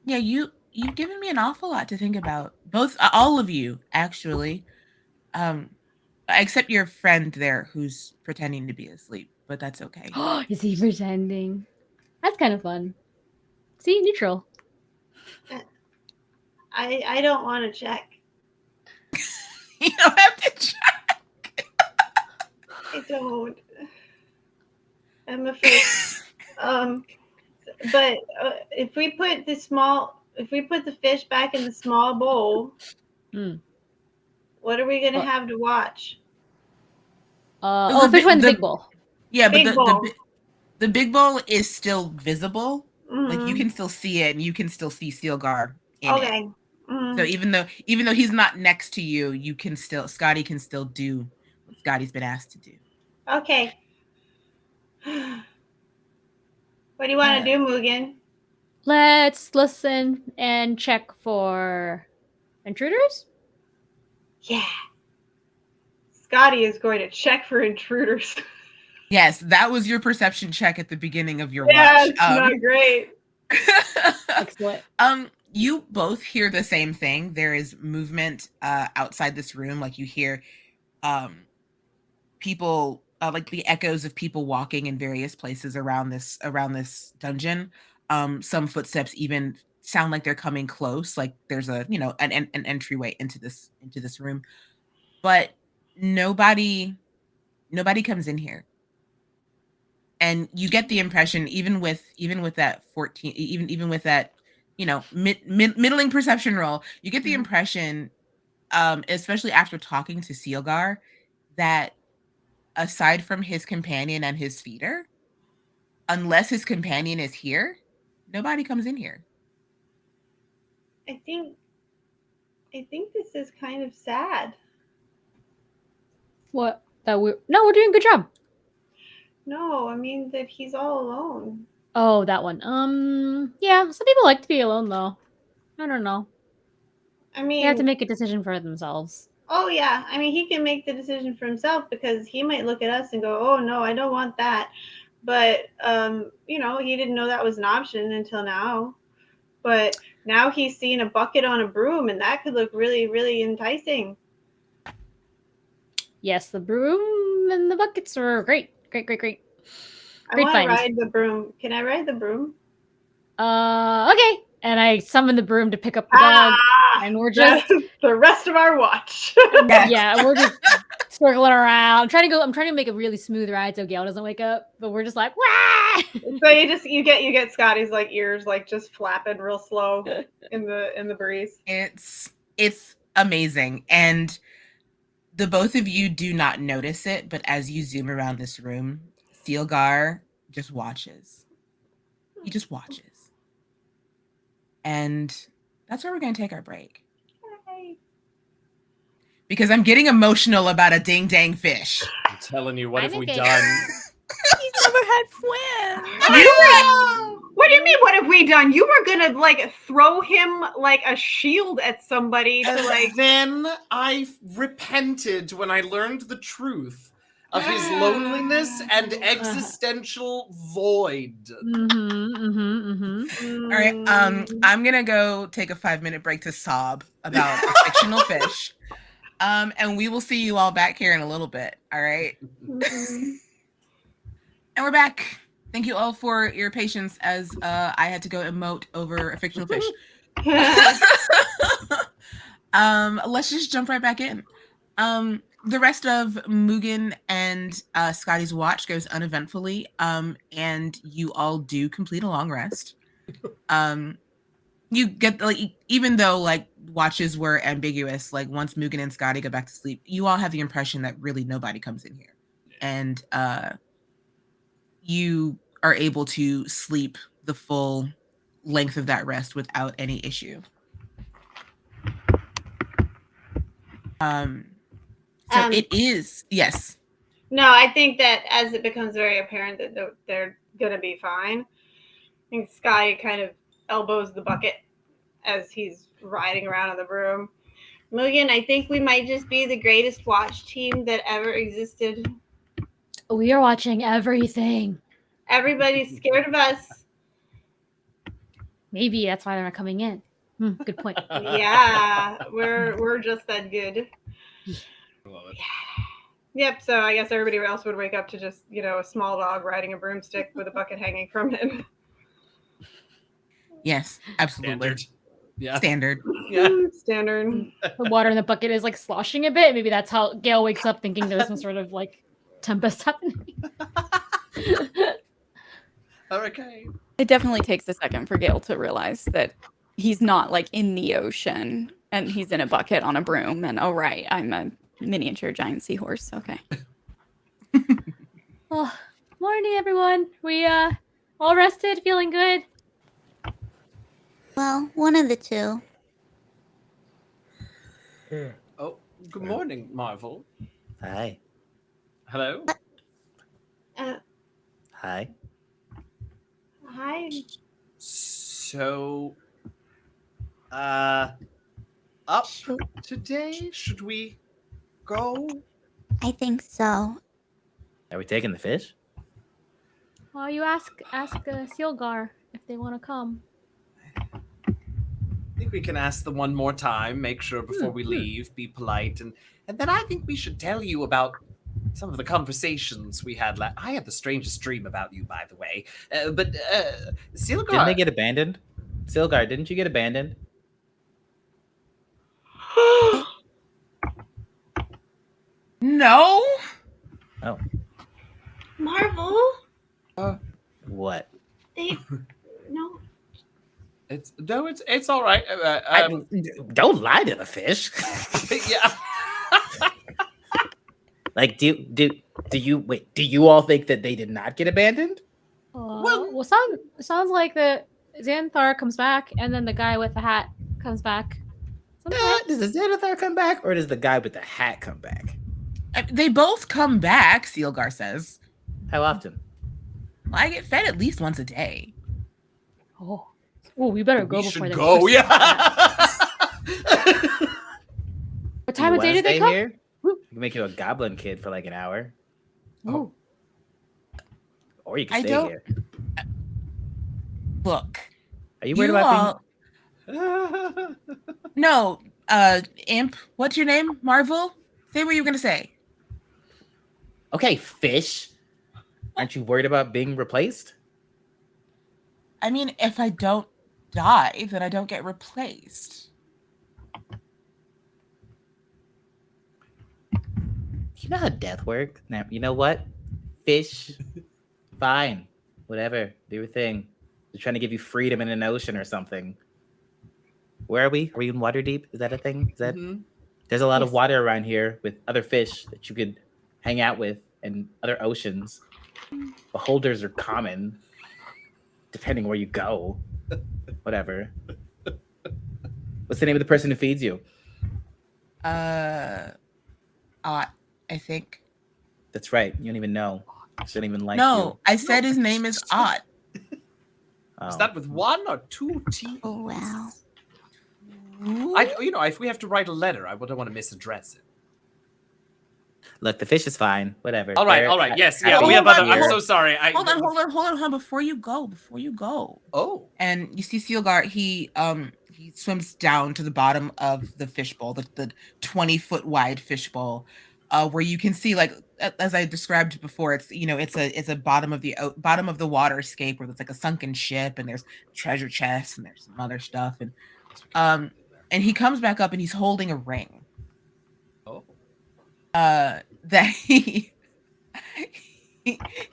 yeah, you've given me an awful lot to think about. Both, all of you, actually. Except your friend there who's pretending to be asleep, but that's okay. Is he pretending? That's kind of fun. See, neutral. I don't want to check. You don't have to check. I don't. I'm afraid. But if we put the fish back in the small bowl, What are we gonna What? have to watch? Oh, Fishbowl in the big bowl. Yeah, but Big bowl. the big bowl is still visible. Like you Mhm. can still see it, and you can still see Sealgar in it. Okay. Mhm. So even though he's not next to you, Scotty can still do what Scotty's been asked to do. Okay. What do you want to do, Mugen? Let's listen and check for intruders. Yeah. Scotty is going to check for intruders. Yes, that was your perception check at the beginning of your Yeah, watch. it's not great. Excellent. You both hear the same thing. There is movement outside this room. Like you hear people like the echoes of people walking in various places around this dungeon. Some footsteps even sound like they're coming close, like there's an entryway into this room. But nobody comes in here. And you get the impression, even with that 14, even with that, middling perception roll, you get the impression, especially after talking to Sealgar, that aside from his companion and his feeder, unless his companion is here, nobody comes in here. I think this is kind of sad. What? We're doing a good job. No, I mean that he's all alone. Oh, that one. Yeah, some people like to be alone though. I don't know. I They mean, have to make a decision for themselves. oh yeah, I mean he can make the decision for himself because he might look at us and go, "Oh no, I don't want that." But he didn't know that was an option until now. But now he's seeing a bucket on a broom, and that could look really, really enticing. Yes, the broom and the buckets were great. Great. I want to find. ride the broom. Can I ride the broom? Okay. And I summon the broom to pick up the dog, and we're just the rest of our watch. Yeah, we're just circling around. I'm trying to make a really smooth ride so Gail doesn't wake up, but we're just like, wah! So you get Scotty's like ears like just flapping real slow in the breeze. It's amazing, and the both of you do not notice it, but as you zoom around this room, Sealgar just watches. He just watches. And that's where we're going to take our break. Hey. Because I'm getting emotional about a ding-dang fish. I'm telling you, what have we think done? He's never had swim. What do you mean? What have we done? You were gonna like throw him like a shield at somebody to like. Then I repented when I learned the truth of his loneliness and existential void. All right, I'm gonna go take a 5-minute break to sob about a fictional fish. And we will see you all back here in a little bit. All right. And we're back. Thank you all for your patience as I had to go emote over a fictional fish. Let's just jump right back in. The rest of Mugen and Scotty's watch goes uneventfully, and you all do complete a long rest. You get even though watches were ambiguous, once Mugen and Scotty go back to sleep, you all have the impression that really nobody comes in here, and you are able to sleep the full length of that rest without any issue. So it is, yes. No, I think that as it becomes very apparent that they're gonna be fine, I think Scotty kind of elbows the bucket as he's riding around on the broom. Mugen, I think we might just be the greatest watch team that ever existed. We are watching everything. Everybody's scared of us. Maybe that's why they're not coming in. Good point. Yeah, we're just that good. Love it. Yep, so I guess everybody else would wake up to just, a small dog riding a broomstick with a bucket hanging from him. Yes, absolutely. Standard. Yeah. Standard. Yeah. Standard. The water in the bucket is sloshing a bit. Maybe that's how Gail wakes up thinking there's some sort of tempest happening. Okay. It definitely takes a second for Gale to realize that he's not in the ocean And he's in a bucket on a broom. And oh, right, I'm a miniature giant seahorse. Okay. Oh, morning, everyone. We all rested, feeling good. Well, one of the two. Oh, good morning, Marvel. Hi. Hello. Uh, Hi. hi. So, up today? Should we go? I think so. Are we taking the fish? Well, you ask Sealgar if they want to come. I think we can ask them one more time, make sure before we leave, be polite, and then I think we should tell you about some of the conversations we had. I had the strangest dream about you, by the way. But Silgar, Didn't they get abandoned? Silgar, didn't you get abandoned? No. Oh. Marvel? What? They. No. it's all right. Don't lie to the fish. Yeah. Like, do you all think that they did not get abandoned? Well, sounds like the Xanthar comes back, and then the guy with the hat comes back. Does the Xanathar come back, or does the guy with the hat come back? They both come back, Sealgar says. How often? Well, I get fed at least once a day. Oh, we better go We before should they go. Yeah. What time of day do they come? Here? We can make you a goblin kid for like an hour. Oh. Or you can stay here. Look. Are you worried about No, Imp, what's your name? Marvel? Say what you were gonna say. Okay, fish. Aren't you worried about being replaced? I mean, if I don't die, then I don't get replaced. You know how death works? Now, you know what? Fish, fine. Whatever. Do your thing. They're trying to give you freedom in an ocean or something. Where are we? Are we in Waterdeep? Is that a thing? Is that? Mm-hmm. There's a lot of water around here with other fish that you could hang out with and other oceans. Beholders are common, depending where you go. Whatever. What's the name of the person who feeds you? Ott, I think. That's right. You don't even know. He doesn't even like No, you. I said his name is Ott. Is that with one or two T's? Oh, wow. If we have to write a letter, I wouldn't want to misaddress it. Look, the fish is fine. Whatever. All right. Yes. Yeah. Hold We have on, other. I'm so sorry. Hold on. Before you go. Oh. And you see Sealgar, he swims down to the bottom of the fishbowl, the 20-foot wide fishbowl, where you can see, like, as I described before, it's a bottom of the water escape where there's like a sunken ship and there's treasure chests and there's some other stuff, and he comes back up and he's holding a ring. Oh. That he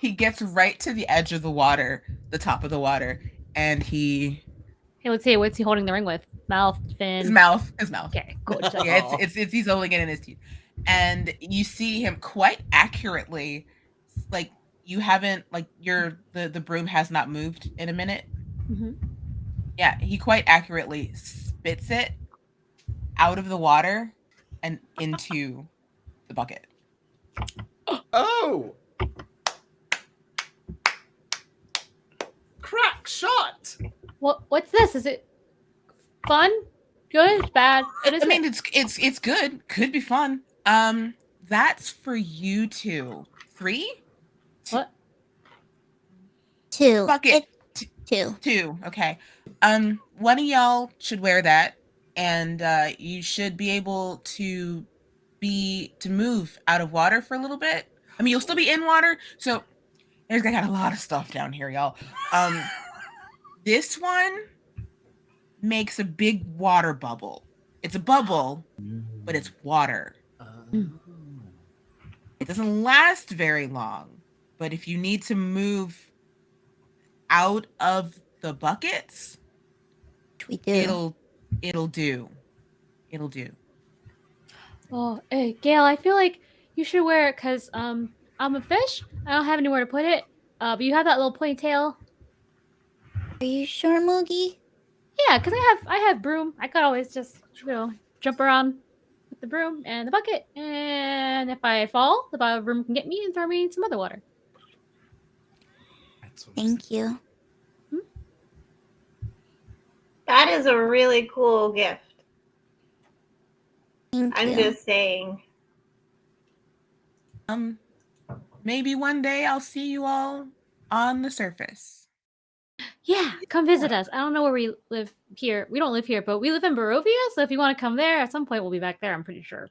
gets right to the edge of the water, the top of the water, and he. Hey, let's see. What's he holding the ring with? Mouth, fin. His mouth. Okay, cool. Yeah, it's he's holding it in his teeth, and you see him quite accurately, like you haven't the broom has not moved in a minute. Mm-hmm. Yeah, he quite accurately spits it out of the water and into the bucket. Oh. Crack shot. What's this? Is it fun? Good? Bad? What is I mean, it? it's good. Could be fun. That's for you two. 3? What? 2. Bucket. 2. 2. Okay. One of y'all should wear that, and you should be able to move out of water for a little bit. I mean, you'll still be in water, so I got a lot of stuff down here, y'all. This one makes a big water bubble. It's a bubble, but it's water. It doesn't last very long, but if you need to move out of the buckets, Which we do. it'll do. it'll do. Oh, hey, Gail, I feel like you should wear it because I'm a fish. I don't have anywhere to put it. But you have that little ponytail. Are you sure, Moogie? Yeah, because I have broom. I could always just jump around with the broom and the bucket, and if I fall, the broom can get me and throw me in some other water. Thank you. That is a really cool gift. Thank I'm you. just saying. Maybe one day I'll see you all on the surface. Yeah, come visit us. I don't know where we live here. We don't live here, but we live in Barovia, so if you want to come there, at some point we'll be back there, I'm pretty sure.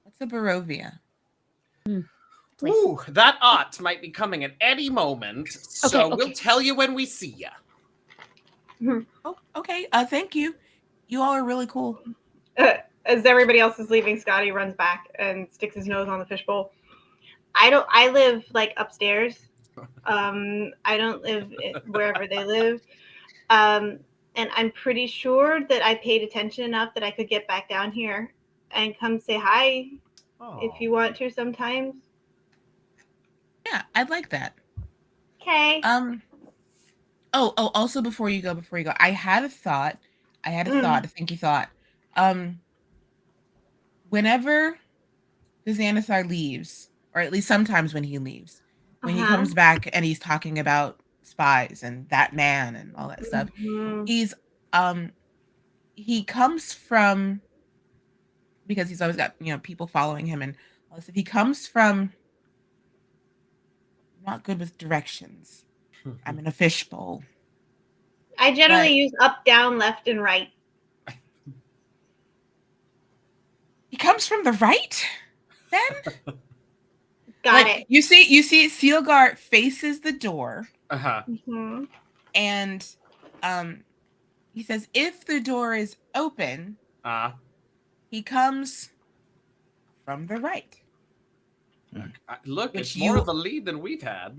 What's a Barovia? Place. Ooh, that ought might be coming at any moment. So Okay. we'll tell you when we see ya. Oh, okay. Thank you. You all are really cool. As everybody else is leaving, Scotty runs back and sticks his nose on the fishbowl. I live like upstairs. I don't live wherever they live. And I'm pretty sure that I paid attention enough that I could get back down here and come say hi if you want to sometimes. Yeah, I'd like that. Okay. Also before you go, I had a thought. A thinky thought. Whenever the Xanathar leaves, or at least sometimes when he leaves, when he comes back and he's talking about spies and that man and all that stuff, he's he comes from, because he's always got people following him and all this stuff, he comes from not good with directions. I'm in a fishbowl. I generally use up, down, left, and right. He comes from the right, then? Got it. You see Sealgar faces the door. And he says, if the door is open, he comes from the right. Look, Which it's more of a lead than we've had.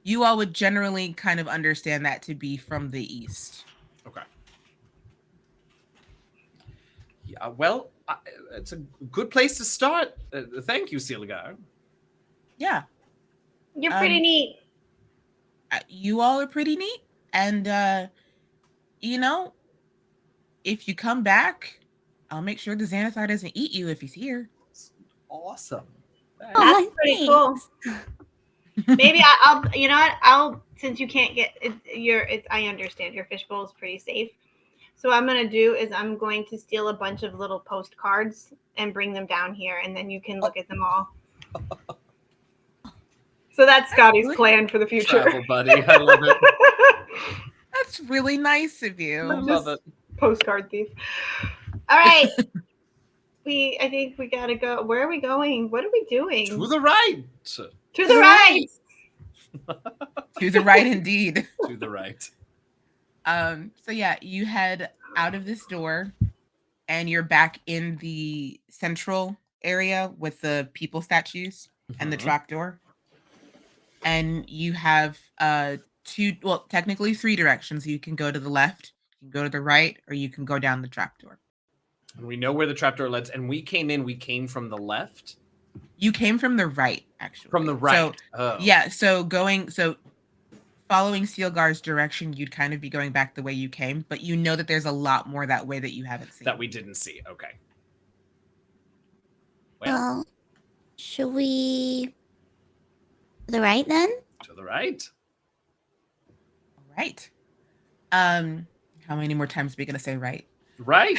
You all would generally kind of understand that to be from the east. Okay. Yeah, well, it's a good place to start. Thank you, Sealgar. Yeah. You're pretty neat. You all are pretty neat. And, if you come back, I'll make sure the Xanathar doesn't eat you if he's here. Awesome. That's pretty cool. Maybe I'll, you know what? Since you can't get it, I understand your fishbowl is pretty safe. So what I'm going to do is I'm going to steal a bunch of little postcards and bring them down here, and then you can look at them all. So that's Scotty's plan for the future. Travel buddy, I love it. That's really nice of you. I love it. Postcard thief. All right. I think we gotta go. Where are we going? What are we doing? To the right. To the right. To the right, indeed. To the right. So yeah, you head out of this door, and you're back in the central area with the people statues and the trapdoor. And you have technically three directions. You can go to the left, you can go to the right, or you can go down the trapdoor. And we know where the trapdoor leads. And we came from the left. You came from the right, actually. From the right. So following Sealgar's direction, you'd kind of be going back the way you came, but you know that there's a lot more that way that you haven't seen. That we didn't see. Okay. Well, should we to the right then? To the right. All right. How many more times are we gonna say right? Right.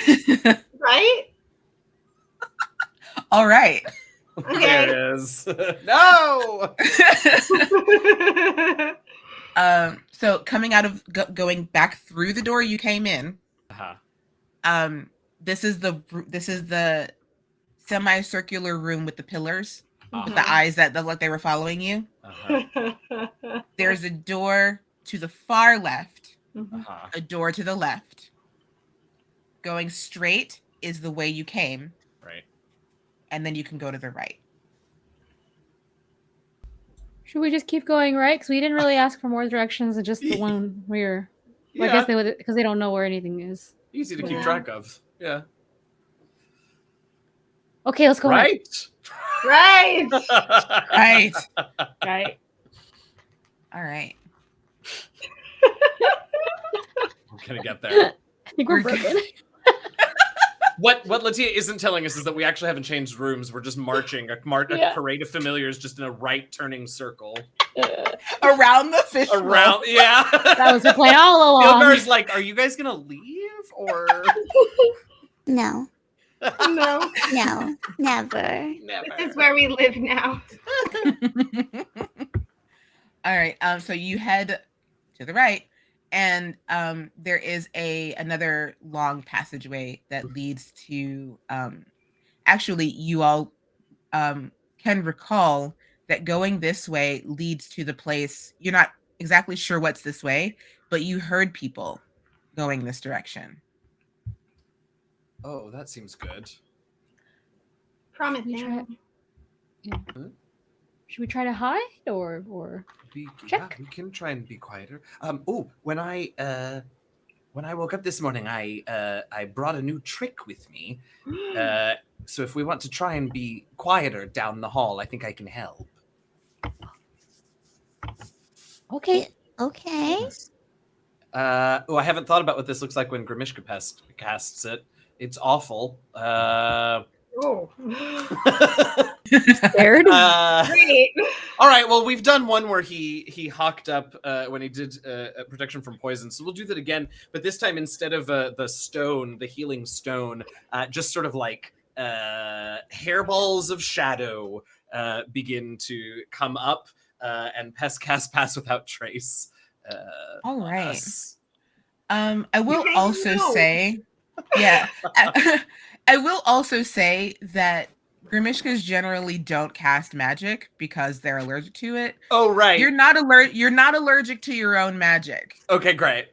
Right? All right. Okay. There it is. No. So coming out of going back through the door you came in. This is the semicircular room with the pillars, with the eyes that look like they were following you. There's a door to the far left, a door to the left. Going straight is the way you came. Right. And then you can go to the right. Should we just keep going right? Because we didn't really ask for more directions than just the one where. Well, I guess they would, because they don't know where anything is. Easy to keep track of. Yeah. Okay, let's go. Right. Right. Right. Right. All right. We're gonna get there. I think we're broken. What LaTia isn't telling us is that we actually haven't changed rooms. We're just marching a Yeah. parade of familiars just in a right turning circle Around the fish around. Yeah, That was the plan all along. Ilgar's like, "Are you guys gonna leave or No, No. no, never. never?" This is where we live now. All right. So you head to the right, and there is another long passageway that leads to. Actually, you all can recall that going this way leads to the place. You're not exactly sure what's this way, but you heard people going this direction. Oh, that seems good. Promising. Should we try to hide or Check. We can try and be quieter. Oh, when I woke up this morning, I brought a new trick with me. So if we want to try and be quieter down the hall, I think I can help. okay? Okay. Oh, I haven't thought about what this looks like when Grimishka casts it. It's awful. Oh. Scared? Great. All right. Well, we've done one where he hawked up when he did protection from poison. So we'll do that again, but this time instead of the stone, the healing stone, just sort of like hairballs of shadow begin to come up, and Pest cast Pass Without Trace. All right. us. I will You also know. say, yeah, I will also say that Grimishkas generally don't cast magic because they're allergic to it. Oh, right. You're not allergic to your own magic. Okay, great.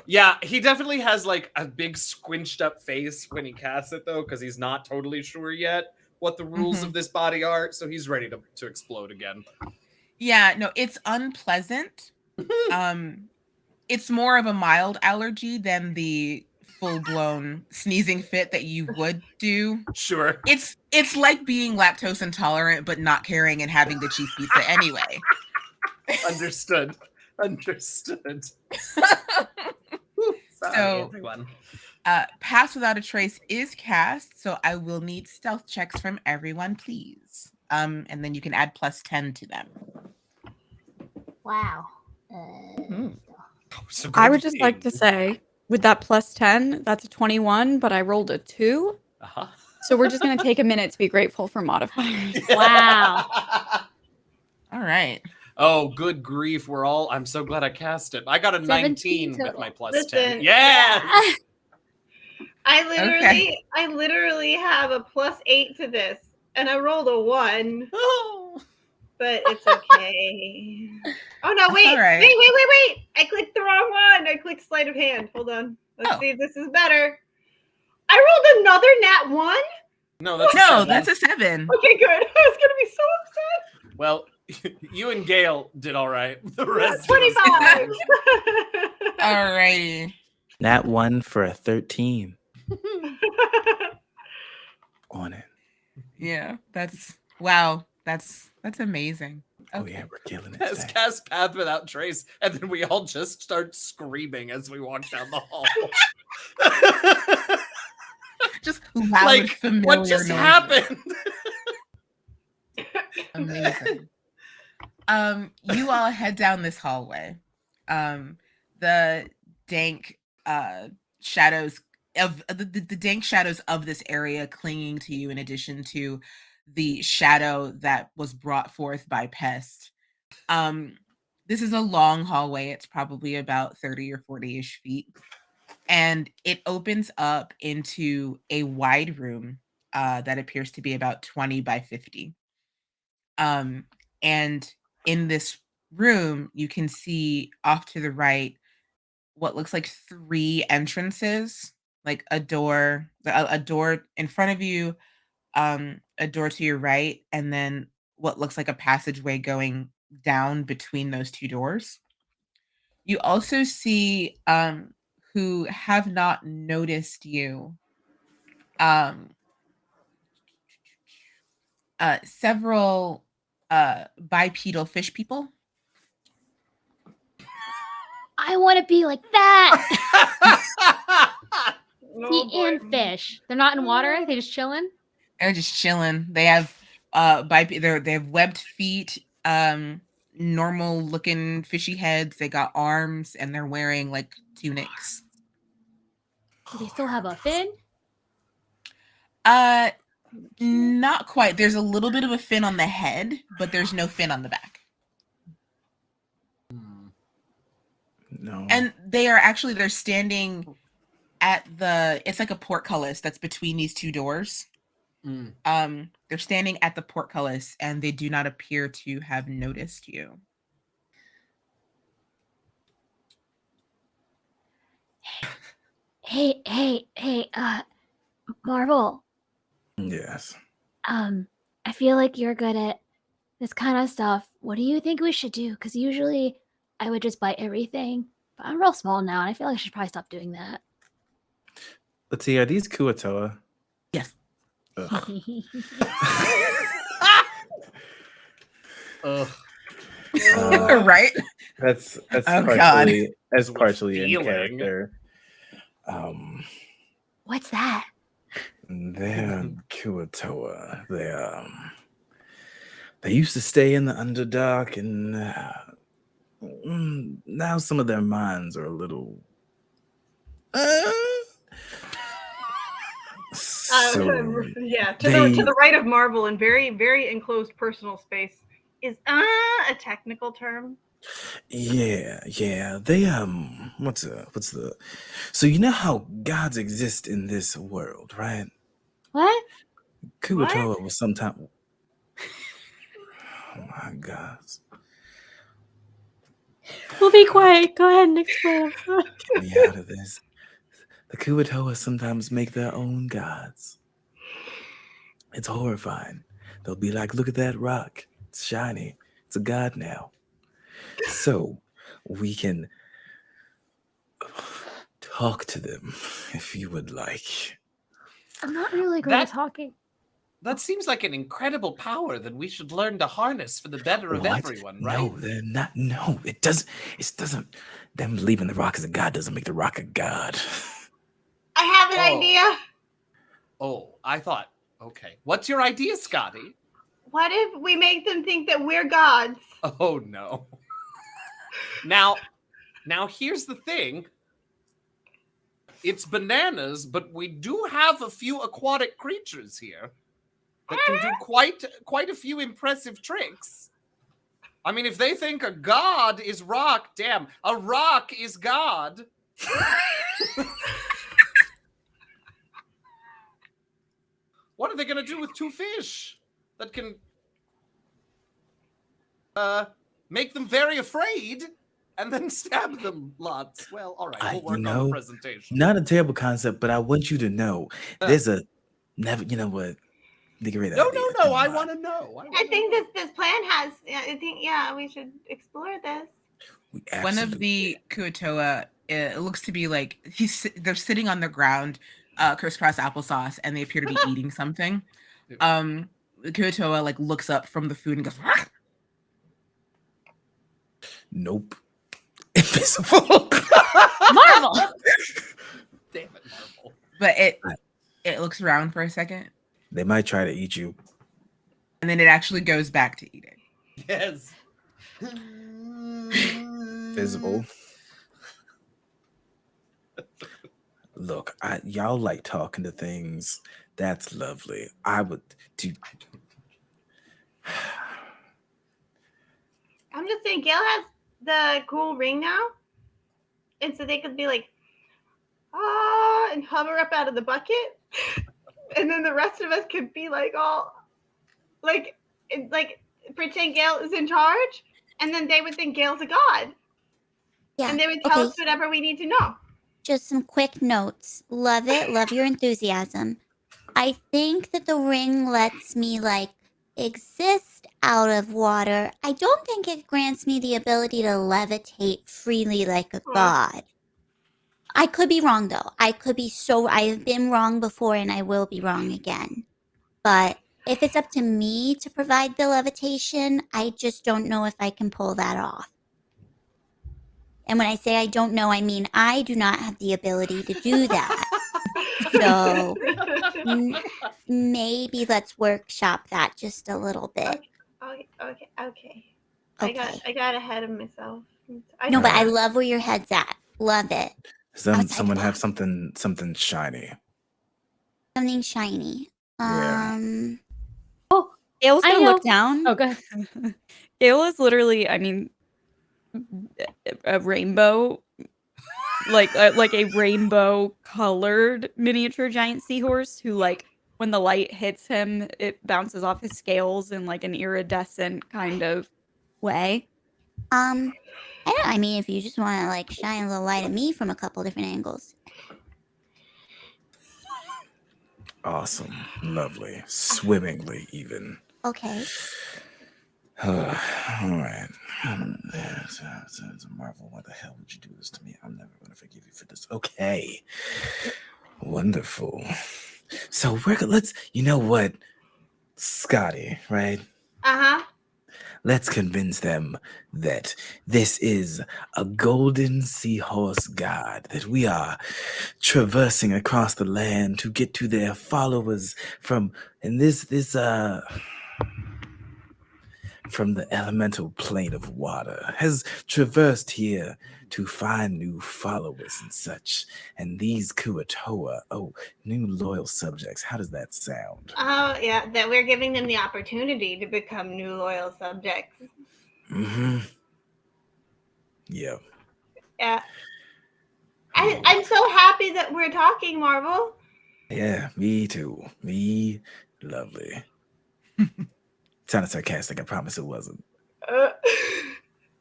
Yeah, he definitely has like a big squinched up face when he casts it though, because he's not totally sure yet what the rules of this body are, so he's ready to explode again. Yeah, no, it's unpleasant. It's more of a mild allergy than the full-blown sneezing fit that you would do. Sure. It's like being lactose intolerant but not caring and having the cheese pizza anyway. Understood. Sorry, So- everyone. Pass Without a Trace is cast, so I will need stealth checks from everyone, please. And then you can add +10 to them. Wow. So I good would just like to thing. say, with that +10, that's a 21, but I rolled a 2. Uh-huh. So we're just going to take a minute to be grateful for modifiers. Wow. All right. Oh, good grief. I'm so glad I cast it. I got a 19 with total. my +10. Listen. Yeah. I literally have a +8 to this, and I rolled a 1, Oh. but it's okay. Oh no, wait, all right. wait! I clicked the wrong one. I clicked sleight of hand. Hold on. Let's Oh. see if this is better. I rolled another nat 1. No, that's a No, 7. that's a 7. Okay, good. I was gonna be so upset. Well, you and Gail did all right. The rest 25. of us- All righty. Nat 1 for a 13 on it. Yeah, wow. That's amazing. Oh Okay. yeah, we're killing it. Has today. cast Path Without Trace, and then we all just start screaming as we walk down the hall. Just loud, Like, familiar what just noises. happened? Amazing. You all head down this hallway. The dank shadows of the dank shadows of this area clinging to you, in addition to the shadow that was brought forth by Pest. This is a long hallway. It's probably about 30 or 40-ish feet. And it opens up into a wide room that appears to be about 20 by 50. And in this room, you can see off to the right what looks like 3 entrances, like a door in front of you, a door to your right, and then what looks like a passageway going down between those 2 doors. You also see who have not noticed you several bipedal fish people. I want to be like that. No, Sea boy. and fish. They're not in water. They just chilling. They're just chilling. They have they have webbed feet, normal looking fishy heads. They got arms, and they're wearing like tunics. Do they still have a fin? Not quite. There's a little bit of a fin on the head, but there's no fin on the back. No. And they're standing at it's like a portcullis that's between these two doors. They're standing at the portcullis, and they do not appear to have noticed you. Hey, Marvel. Yes. I feel like you're good at this kind of stuff. What do you think we should do? Because usually I would just buy everything, but I'm real small now, and I feel like I should probably stop doing that. LaTia, are these Kuatoa? Yes. Ugh. Ugh. Right? That's Oh, partially in Feeling. character. What's that? They're Kuatoa. They used to stay in the Underdark, and now some of their minds are a little. Yeah, to the right of Marvel in very, very enclosed personal space is a technical term. Yeah. They what's the so you know how gods exist in this world, right? What? Kuatoa was sometime. Oh my God. We'll be quiet. Go ahead and explain. Get me out of this. The Kuatoa sometimes make their own gods. It's horrifying. They'll be like, look at that rock. It's shiny. It's a god now. So we can talk to them if you would like. I'm not really good at talking. That seems like an incredible power that we should learn to harness for the better of What? everyone, right? No, they're not. No, it doesn't. Them believing the rock is a god doesn't make the rock a god. I have an idea. Oh, I thought, okay. What's your idea, Scotty? What if we make them think that we're gods? Oh, no. Now here's the thing. It's bananas, but we do have a few aquatic creatures here that can do quite a few impressive tricks. I mean, if they think a god is rock, damn, a rock is god. What are they going to do with two fish that can make them very afraid and then stab them lots? Well, all right, we'll work on the presentation. Not a terrible concept, but I want you to know there's a never. You know what? No. I want to know. I think this plan has. I think we should explore this. One of the Kuatoa, it looks to be like they're sitting on the ground, crisscross applesauce, and they appear to be eating something. The Kuatoa like looks up from the food and goes, "Rah!" Nope. Invisible. Marvel. Damn it, Marvel. But it looks around for a second. They might try to eat you. And then it actually goes back to eating. Yes. Visible. Look, y'all like talking to things. That's lovely. I would do. I'm just saying, Gail has the cool ring now, and so they could be like, and hover up out of the bucket, and then the rest of us could be like all, like pretend Gail is in charge, and then they would think Gail's a god, and they would tell us whatever we need to know. Just some quick notes. Love it. Love your enthusiasm. I think that the ring lets me exist out of water. I don't think it grants me the ability to levitate freely like a god. I could be wrong though. I have been wrong before and I will be wrong again. But if it's up to me to provide the levitation, I just don't know if I can pull that off. And when I say I don't know, I mean I do not have the ability to do that. So maybe let's workshop that just a little bit. Okay. Okay. I got ahead of myself. No, but I love where your head's at. Love it. Outside the Someone have box. something shiny. Something shiny. Yeah. Gail's I gonna know. look down. Oh, go ahead. Gail is literally, I mean, a rainbow, like a rainbow colored miniature giant seahorse who, like, when the light hits him, it bounces off his scales in like an iridescent kind of way. I don't know. I mean, if you just want to like shine a little light at me from a couple different angles. Awesome. Lovely. Swimmingly even. Okay. All right. It's a marvel. Why the hell would you do this to me? I'm never going to forgive you for this. Okay. Wonderful. So you know what? Scotty, right? Uh-huh. Let's convince them that this is a golden seahorse god, that we are traversing across the land to get to their followers from the elemental plane of water, has traversed here to find new followers and such. And these Kuatoa, new loyal subjects. How does that sound? Oh, yeah, that we're giving them the opportunity to become new loyal subjects. Mm-hmm. Yeah. Yeah. I'm so happy that we're talking, Marvel. Yeah, me too. Me, lovely. Sounded sarcastic. I promise it wasn't.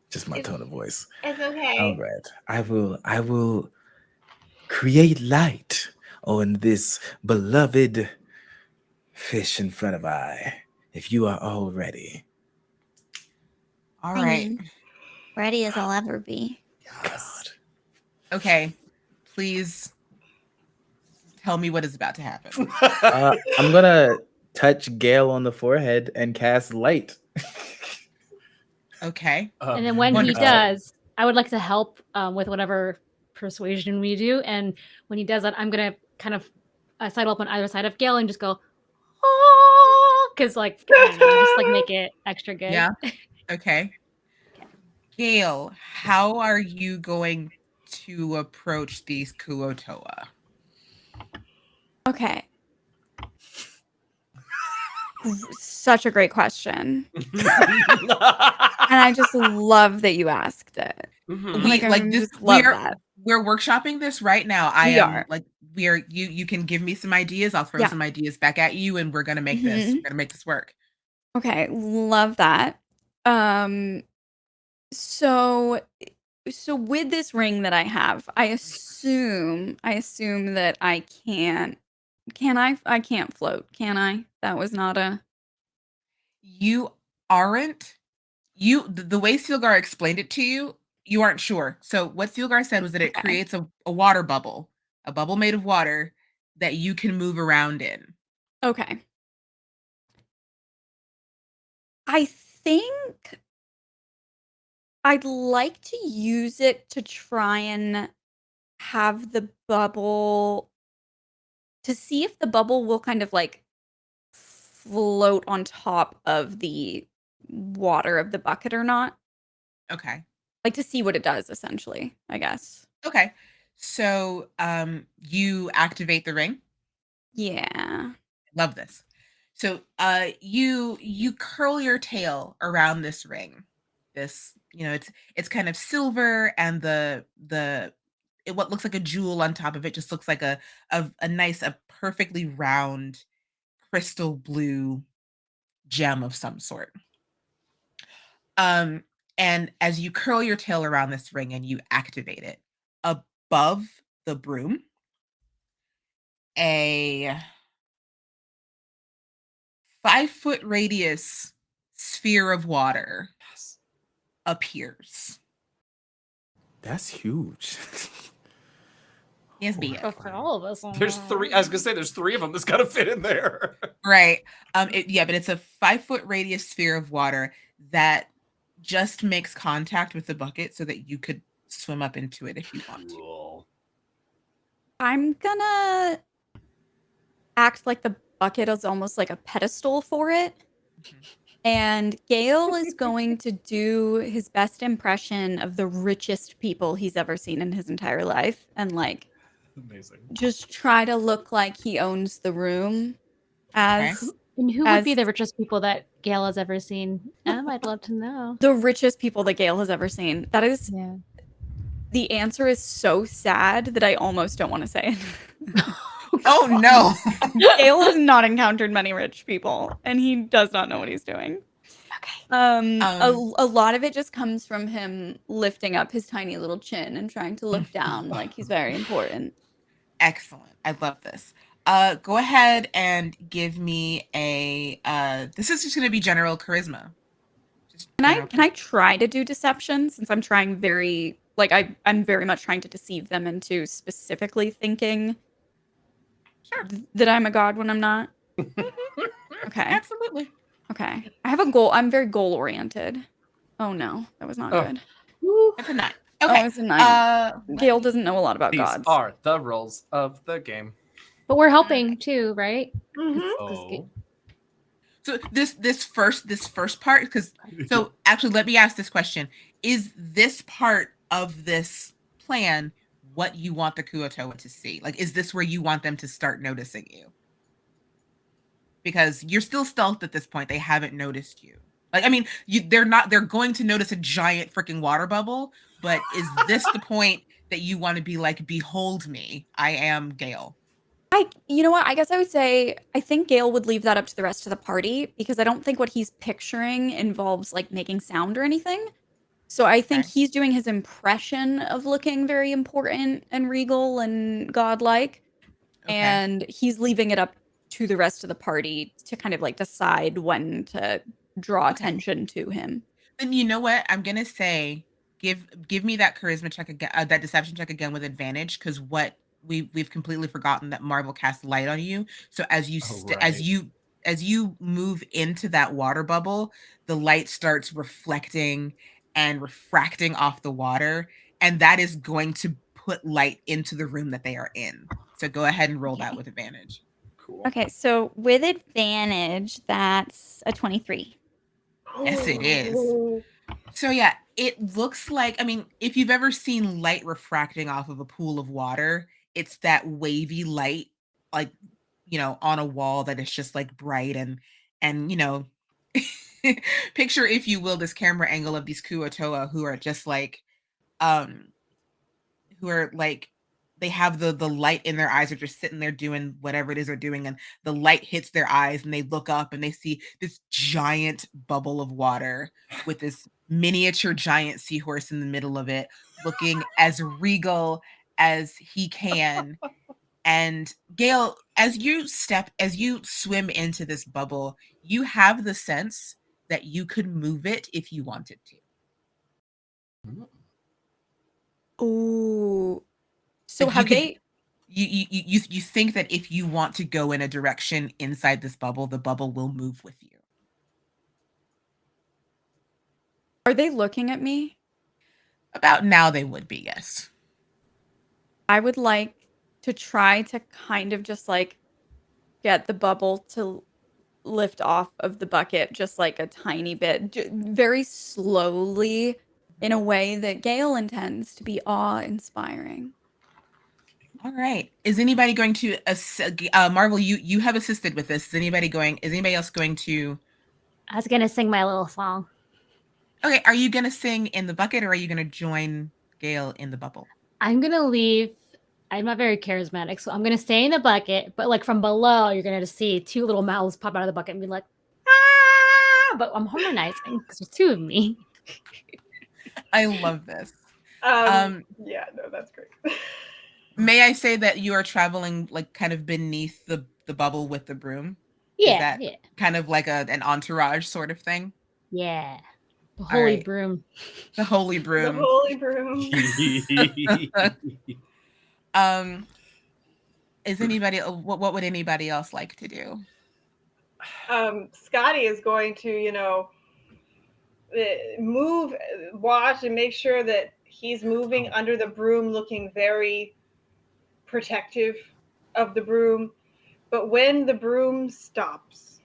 Just my tone of voice. It's okay. All right. I will create light on this beloved fish in front of I, if you are all ready. All I right. mean, ready as I'll ever be. God. Okay. Please tell me what is about to happen. I'm gonna touch Gale on the forehead and cast light. Okay. And then when he Wonderful. does, I would like to help with whatever persuasion we do. And when he does that, I'm gonna kind of sidle up on either side of Gale and just go, oh, because like I don't know, just like make it extra good. Yeah. Okay. Gail, how are you going to approach these Kuotoa? Okay. Such a great question. And I just love that you asked it. Mhm. We I like this. just love that. We're workshopping this right now. We are. Like you can give me some ideas. I'll throw Yeah. some ideas back at you, and we're gonna make this. Mhm. We're gonna make this work. Okay, love that. So with this ring that I have, I assume that I can't. I can't float, can I? That was not a You aren't. The way Sealgar explained it to you, you aren't sure. So what Sealgar said was that it Okay. creates a water bubble, a bubble made of water that you can move around in. Okay. I think I'd like to use it to try and have the bubble to see if the bubble will kind of like float on top of the water of the bucket or not. Okay. Like to see what it does, essentially, I guess. Okay. So you activate the ring. Yeah. Love this. So you curl your tail around this ring. This, it's kind of silver, and what looks like a jewel on top of it just looks like a nice, a perfectly round crystal blue gem of some sort. And as you curl your tail around this ring and you activate it, above the broom, a 5-foot radius sphere of water appears. That's huge. Yes, be it. Go for all of us. There's 3. I was gonna say there's 3 of them that's gotta fit in there. Right. But it's a 5-foot radius sphere of water that just makes contact with the bucket so that you could swim up into it if you want to. Cool. I'm gonna act like the bucket is almost like a pedestal for it. And Gale is going to do his best impression of the richest people he's ever seen in his entire life and like Amazing. just try to look like he owns the room as And who would be as- the richest people that Gail has ever seen? I'd love to know. the richest people that Gale has ever seen. That is Yeah. the answer is so sad that I almost don't want to say it. Oh no. Gale has not encountered many rich people, and he does not know what he's doing. Okay. A lot of it just comes from him lifting up his tiny little chin and trying to look down like he's very important. Excellent. I love this. Go ahead and give me a this is just gonna be general charisma. Can I try to do deception since I'm trying very like I'm very much trying to deceive them into specifically thinking that I'm a god when I'm not? Okay. Absolutely. Okay. I have a goal. I'm very goal oriented. Oh no, that was not good. That's a 9. Oh, Okay. it's a 9. Gale doesn't know a lot about These gods. are the rules of the game. But we're helping too, right? Mhm. Oh. So this first part, because so actually let me ask this question. Is this part of this plan what you want the Kuotoa to see? Like, is this where you want them to start noticing you? Because you're still stealthed at this point. They haven't noticed you. Like, I mean, they're going to notice a giant freaking water bubble, but is this the point that you want to be like, behold me, I am Gale? You know what? I guess I would say I think Gale would leave that up to the rest of the party because I don't think what he's picturing involves like making sound or anything. So I think Okay. he's doing his impression of looking very important and regal and godlike. Okay. And he's leaving it up to the rest of the party to kind of like decide when to draw attention to him. Then you know what? I'm gonna say give me that charisma check again, that deception check again with advantage, because what we've completely forgotten that Marvel casts light on you. So as you as you move into that water bubble, the light starts reflecting and refracting off the water, and that is going to put light into the room that they are in. So go ahead and roll that with advantage. Cool. Okay, so with advantage, that's a 23. Yes, it is. So yeah, it looks like, I mean, if you've ever seen light refracting off of a pool of water, it's that wavy light, like, you know, on a wall that is just like bright and you know, picture, if you will, this camera angle of these Kuotoa who are just like, who are like, they have the light in their eyes, are just sitting there doing whatever it is they're doing, and the light hits their eyes and they look up and they see this giant bubble of water with this miniature giant seahorse in the middle of it, looking as regal as he can. And Gale, as you swim into this bubble, you have the sense that you could move it if you wanted to. Ooh. So Like, have they you think that if you want to go in a direction inside this bubble, the bubble will move with you. are they looking at me? About now they would be, yes. I would like to try to kind of just like get the bubble to lift off of the bucket just like a tiny bit, very slowly in a way that Gale intends to be awe-inspiring. All right. Is anybody going to Marvel, you have assisted with this. Is anybody else going to I was gonna sing my little song. Okay, are you going to sing in the bucket or are you going to join Gale in the bubble? I'm gonna leave. I'm not very charismatic, so I'm gonna stay in the bucket. But like from below, you're gonna just see 2 little mouths pop out of the bucket and be like, ah! But I'm harmonizing because there's 2 of me. I love this. Yeah, no, that's great. May I say that you are traveling like kind of beneath the bubble with the broom? Yeah, Is that yeah, kind of like an entourage sort of thing? yeah. The holy right. broom. The holy The broom. holy broom. Is anybody? What would anybody else like to do? Scotty is going to, move, watch, and make sure that he's moving under the broom, looking very protective of the broom. But when the broom stops,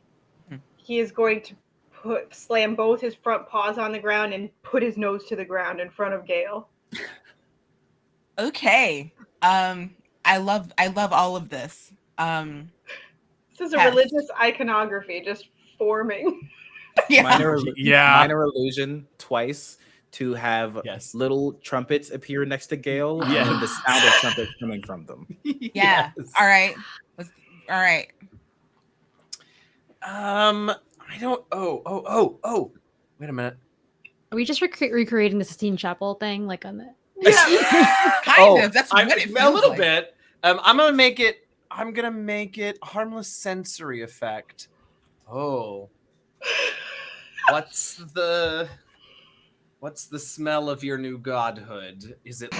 he is going to slam both his front paws on the ground and put his nose to the ground in front of Gale. Okay. I love all of this. This is a religious iconography just forming. Yeah. Minor illusion twice to have little trumpets appear next to Gale and the sound of trumpets coming from them. Yeah. Yes. All right. All right. I don't. Oh. Wait a minute. Are we just recreating the Sistine Chapel thing, like on the? Kind of. That's what it feels a little like. bit. I'm gonna make it harmless sensory effect. Oh. What's the smell of your new godhood? Is it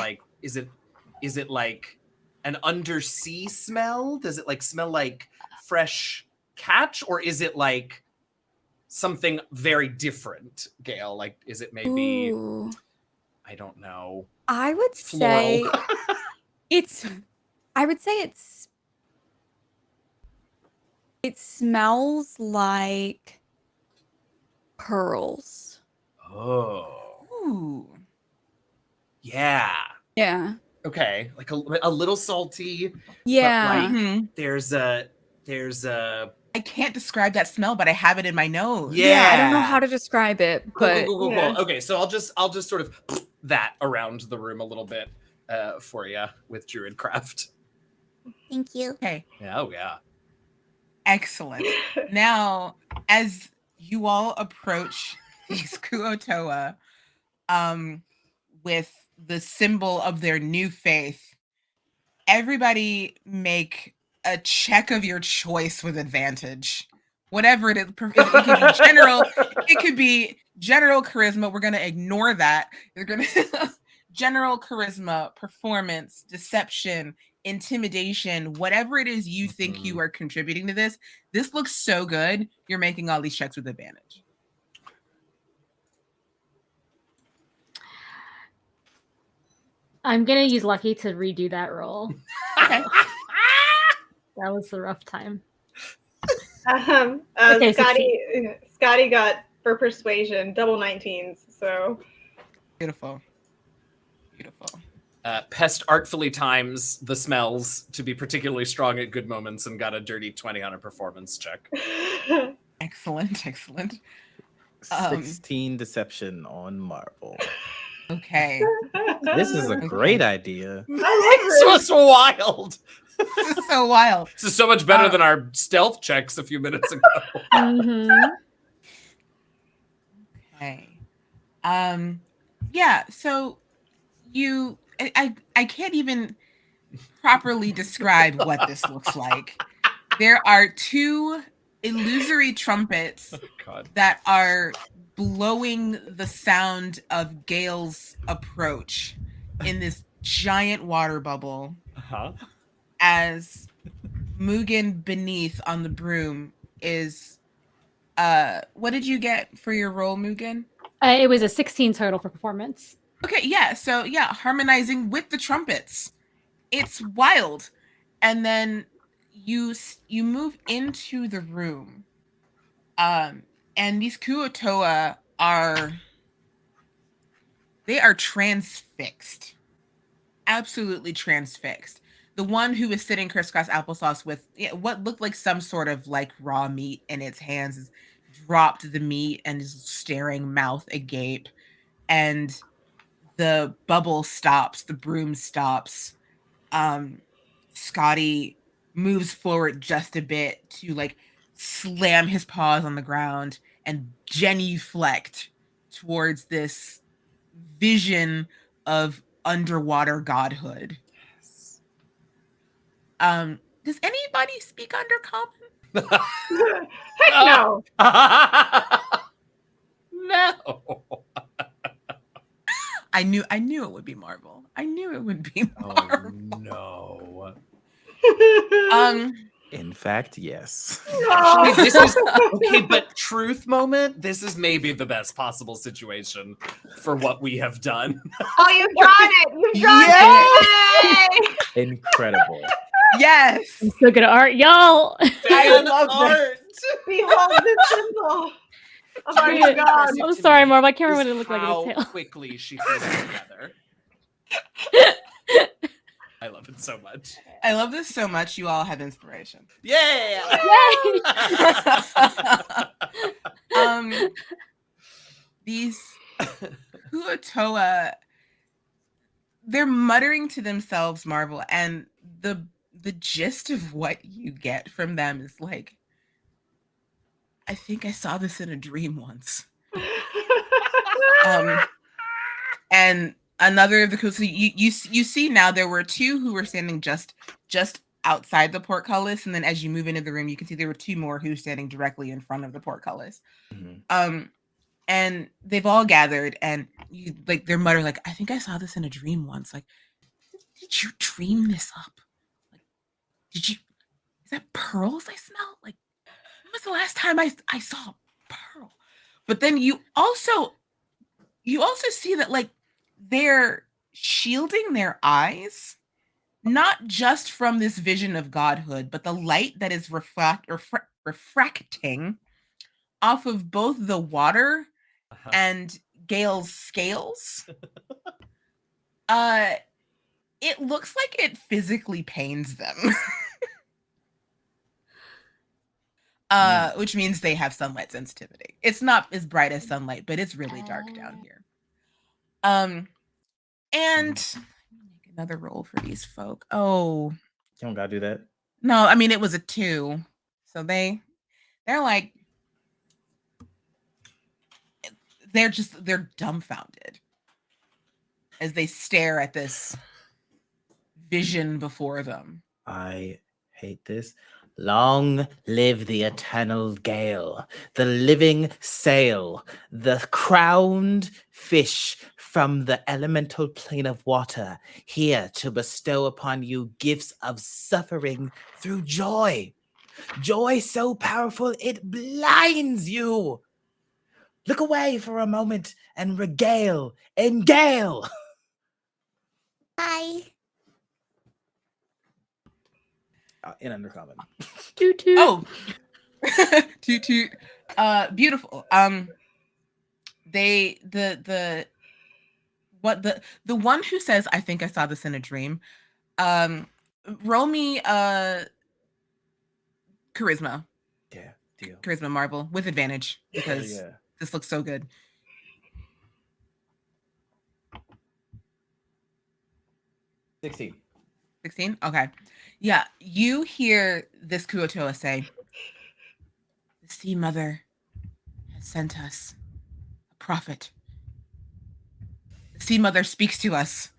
like an undersea smell? Does it like smell like fresh catch, or is it like something very different, Gale? Like, is it maybe Ooh. I don't know. I would Floral. say it smells like pearls. Oh. Ooh. Yeah. Yeah. Okay. Like a little salty. Yeah. Like, Mhm. there's a I can't describe that smell, but I have it in my nose. Yeah, I don't know how to describe it, but Cool. Yeah. Okay, so I'll just sort of that around the room a little bit for you with Druidcraft. Thank you. Okay. Yeah, oh yeah. Excellent. Now, as you all approach these Kuotoa, with the symbol of their new faith, everybody make a check of your choice with advantage. Whatever it is, it could be general. It could be general charisma. We're gonna ignore that. You're gonna general charisma, performance, deception, intimidation, whatever it is you think you are contributing to this. This looks so good. You're making all these checks with advantage. I'm gonna use Lucky to redo that roll. Okay. That was a rough time. Okay, Scotty got for persuasion double 19s. So Beautiful. Pest artfully times the smells to be particularly strong at good moments and got a dirty 20 on a performance check. Excellent. 16 deception on Marvel. Okay. This is a great idea. I like So wild. This is so wild. This is so much better than our stealth checks a few minutes ago. Mm-hmm. Okay. Yeah, so I can't even properly describe what this looks like. There are two illusory trumpets that are blowing the sound of Gale's approach in this giant water bubble. As Mugen beneath on the broom is what did you get for your roll, Mugen? It was a 16 total for performance. Okay, yeah, so yeah, harmonizing with the trumpets. It's wild. And then you move into the room. And these Kuotoa are transfixed. Absolutely transfixed. The one who is sitting crisscross applesauce with what looked like some sort of like raw meat in its hands has dropped the meat and is staring mouth agape. And the bubble stops, the broom stops. Scotty moves forward just a bit to like slam his paws on the ground and genuflect towards this vision of underwater godhood. Does anybody speak Undercommon? Heck no. No. I knew it would be Marvel. I knew it would be Marvel. No. In fact, yes. Actually, this is okay, but truth moment, this is maybe the best possible situation for what we have done. Oh, you've done it! You've done it! Yay! Incredible. Yes. I'm so good at art, y'all. I love art. Behold the symbol of our Yeah. God. I'm sorry, Marv. I can't Is remember what it looked like in how his tail. quickly she put it together. I love it so much. I love this so much. You all have inspiration. Yeah. Yay! These Kuo-toa, they're muttering to themselves, Marvel, and the gist of what you get from them is like, I think I saw this in a dream once. And another of the so you see now there were two who were standing just outside the portcullis, and then as you move into the room, you can see there were two more who were standing directly in front of the portcullis. Mm-hmm. And they've all gathered, and you like they're muttering like, I think I saw this in a dream once. Like, did you dream this up? Like, is that pearls I smell? Like, when was the last time I saw a pearl? But then you also see that like they're shielding their eyes, not just from this vision of godhood, but the light that is refracting off of both the water and Gale's scales. It looks like it physically pains them. Which means they have sunlight sensitivity. It's not as bright as sunlight, but it's really dark down here. And make another roll for these folk. Oh, You don't gotta do that. no, I mean it was a 2. So they're like they're dumbfounded as they stare at this vision before them. I hate this. Long live the eternal gale, the living sail, the crowned fish from the elemental plane of water, here to bestow upon you gifts of suffering through joy. Joy so powerful it blinds you. Look away for a moment and regale and gale. Hi. In undercommon. Toot toot. Oh, toot toot. Beautiful. They the one who says, I think I saw this in a dream. Roll me charisma. Yeah, deal. Charisma Marvel with advantage because Yeah. this looks so good. 16. 16? Okay. Yeah, you hear this Kuo-toa say, the Sea Mother has sent us a prophet. The Sea Mother speaks to us.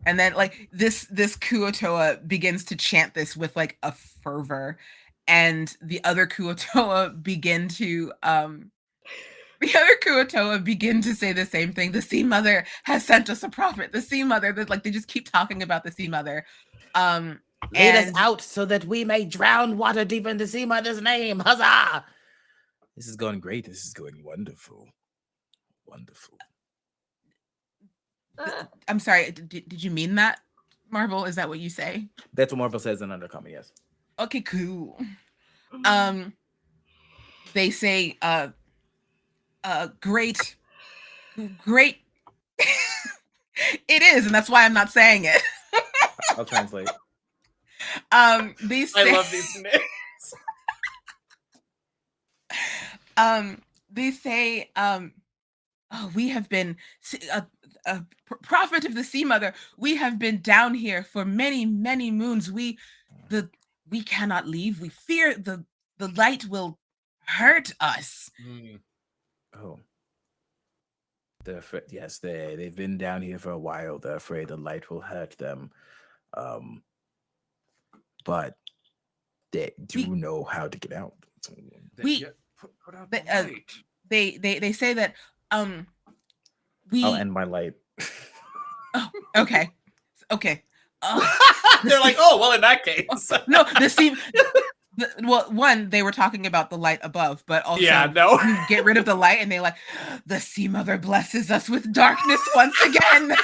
And then like this Kuo-toa begins to chant this with like a fervor. And the other Kuo-toa begin to say the same thing. The Sea Mother has sent us a prophet. The Sea Mother, like they just keep talking about the Sea Mother. Lead us out so that we may drown water deep in the Sea Mother's name. Huzzah! This is going great. This is going wonderful. Wonderful. I'm sorry. Did you mean that, Marvel? Is that what you say? That's what Marvel says in undercommon, yes. Okay, cool. They say, great. It is, and that's why I'm not saying it. I'll translate. I love these names. They say, we have been a prophet of the Sea Mother. We have been down here for many, many moons. We cannot leave. We fear the light will hurt us. Oh. They're afraid. Yes, they've been down here for a while. They're afraid the light will hurt them. But they do know how to get out. Put out the light. They say that I'll end my light. Okay. They're like, oh, well, in that case. No, one, they were talking about the light above, but also you get rid of the light and they like, the Sea Mother blesses us with darkness once again.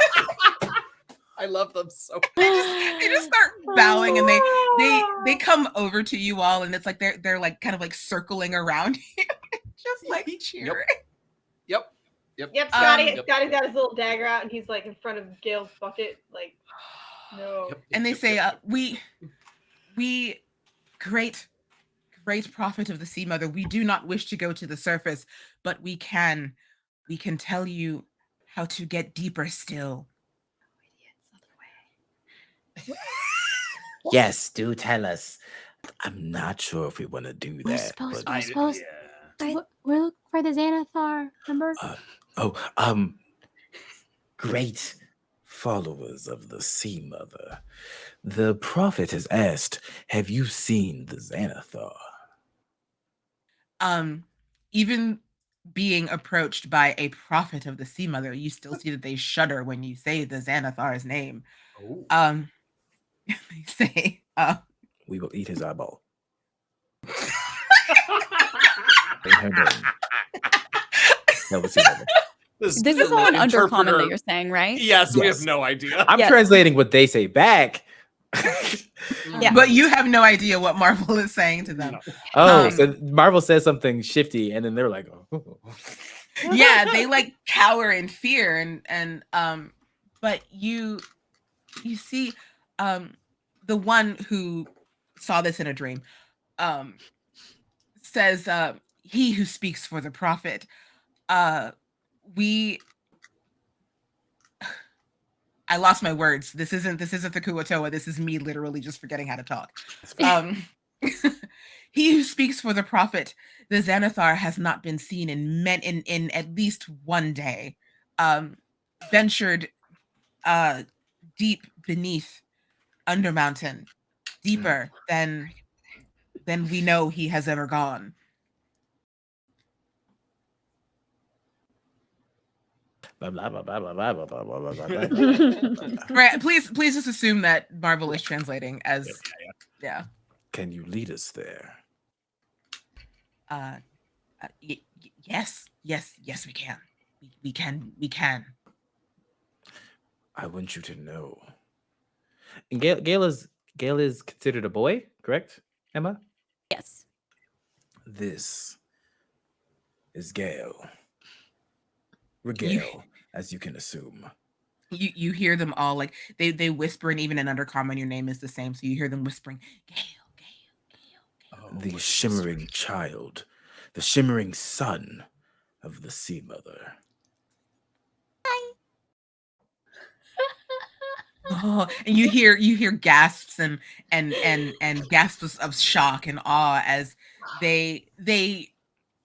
I love them so much. They just start bowing and they come over to you all, and it's like they're like kind of like circling around you, just like cheering. Yep. Scotty's got his little dagger out, and he's like in front of Gail's bucket, like, no. And they say, we great prophet of the Sea Mother, we do not wish to go to the surface, but we can tell you how to get deeper still. Yes, do tell us. I'm not sure if we want to do We're that. supposed but- we're looking for the Xanathar, remember? Great followers of the Sea Mother. The prophet has asked, have you seen the Xanathar? Even being approached by a prophet of the Sea Mother, you still see that they shudder when you say the Xanathar's name. They say, we will eat his eyeball. In her name. That was it. This is all an undercommon that you're saying, right? Yes, we have no idea. I'm translating what they say back. Yeah. But you have no idea what Marvel is saying to them. Oh, so Marvel says something shifty, and then they're like, oh. Yeah, they like cower in fear, and but you see the one who saw this in a dream says, he who speaks for the prophet, I lost my words. This isn't the Kuatoa. This is me literally just forgetting how to talk. He who speaks for the prophet, the Xanathar, has not been seen in at least one day. Ventured deep beneath Undermountain, deeper than we know he has ever gone. Blah, blah, blah, blah, blah, blah, blah, blah, blah, blah, blah. Right, please just assume that Marvel is translating as yeah. Can you lead us there? Yes, we can. We can. I want you to know. And Gail is considered a boy, correct, Emma? Yes. This is Gail. We're Gail, as you can assume. You hear them all like they whisper, and even in Undercommon your name is the same, so you hear them whispering, Gail. The shimmering child, the shimmering son of the Sea Mother. Oh, and you hear gasps and gasps of shock and awe as they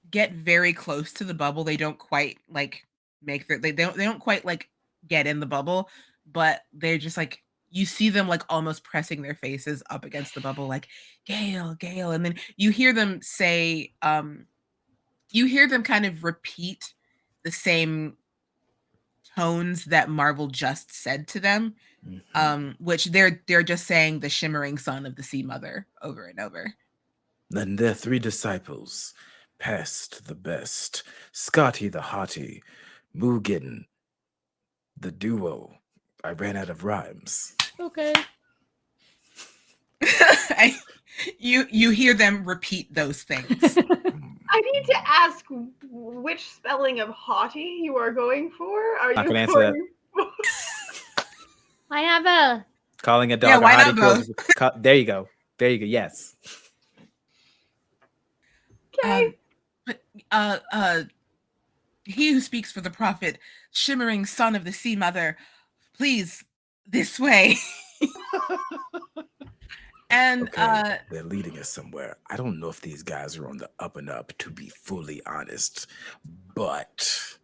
get very close to the bubble. They don't quite like they don't quite like get in the bubble, but they're just like, you see them like almost pressing their faces up against the bubble, like Gail, and then you hear them say, you hear them kind of repeat the same tones that Marvel just said to them, which they're just saying the shimmering son of the Sea Mother over and over. Then their three disciples, Pest the best, Scotty the haughty, Mugen the duo. I ran out of rhymes. Okay. You hear them repeat those things. I need to ask which spelling of haughty you are going for. Are Not you gonna answer that. I have a Calling a dog Yeah, a why hottie not kills- There you go. Yes. Okay. But he who speaks for the prophet, shimmering son of the Sea Mother, please, this way. And Okay, they're leading us somewhere. I don't know if these guys are on the up and up, to be fully honest, but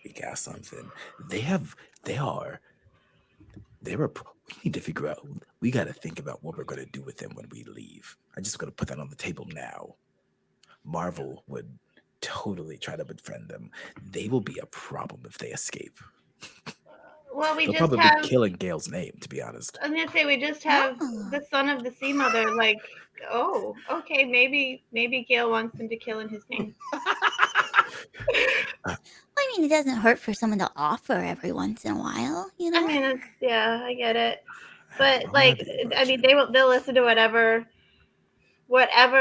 we got something. We need to figure out, we got to think about what we're going to do with them when we leave. I'm just going to put that on the table now. Marvel would totally try to befriend them. They will be a problem if they escape. Well, we They'll just probably have. be killing Gale's name, to be honest. I was gonna say we just have Oh. the son of the sea mother. Like, oh, okay, maybe Gale wants him to kill in his name. I mean, it doesn't hurt for someone to offer every once in a while, you know? I mean, yeah, I get it, I have but no like, idea about I mean, you. they'll listen to whatever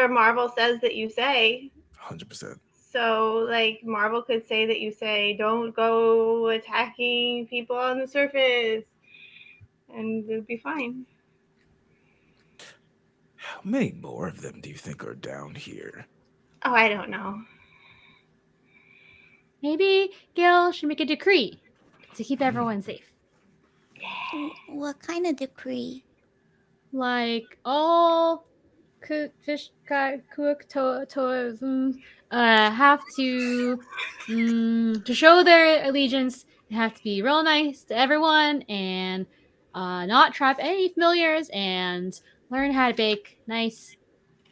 Marvel says that you say. 100%. So, like, Marvel could say that you say, don't go attacking people on the surface, and it'll be fine. How many more of them do you think are down here? Oh, I don't know. Maybe Gil should make a decree to keep everyone safe. What kind of decree? Like all fish cook have to show their allegiance. They have to be real nice to everyone and not trap any familiars and learn how to bake nice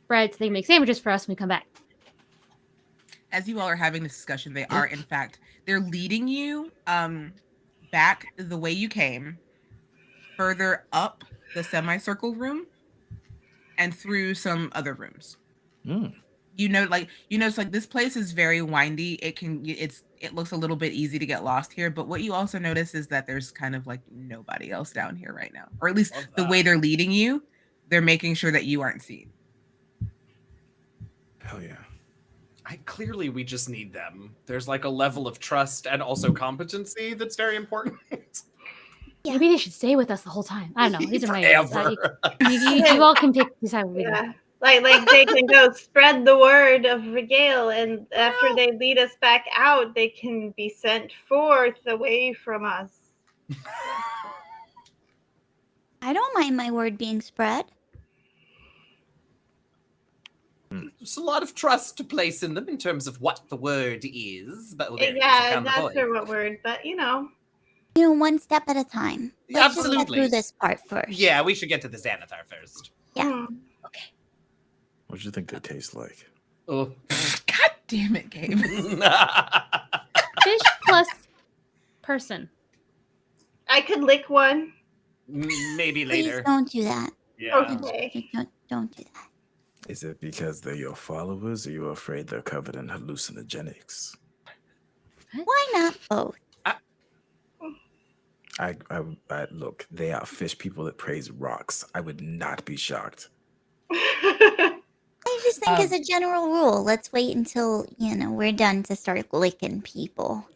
bread so they can make sandwiches for us when we come back. As you all are having this discussion, they are in fact they're leading you back the way you came, further up the semicircle room, and through some other rooms. You know, it's like this place is very windy. It looks a little bit easy to get lost here, but what you also notice is that there's kind of like nobody else down here right now, or at least the way they're leading you, they're making sure that you aren't seen. Hell yeah. Clearly, we just need them. There's like a level of trust and also competency that's very important. Yeah. Maybe they should stay with us the whole time. I don't know. These are my ideas. Forever. You all can decide what we do. Yeah. Like they can go spread the word of Regale, and after they lead us back out, they can be sent forth away from us. I don't mind my word being spread. There's a lot of trust to place in them in terms of what the word is. But Yeah, not sure what word, but you know. You know, one step at a time. Let's just get Absolutely. through this part first. Yeah, we should get to the Xanathar first. Yeah. Okay. What do you think they taste like? Oh. God damn it, Gabe. Fish plus person. I could lick one. Maybe Please later. don't do that. Yeah. Okay. Don't do that. Is it because they're your followers, or you're afraid they're covered in hallucinogenics? Why not both? I look, they are fish people that praise rocks. I would not be shocked. I just think as a general rule, let's wait until, we're done to start licking people.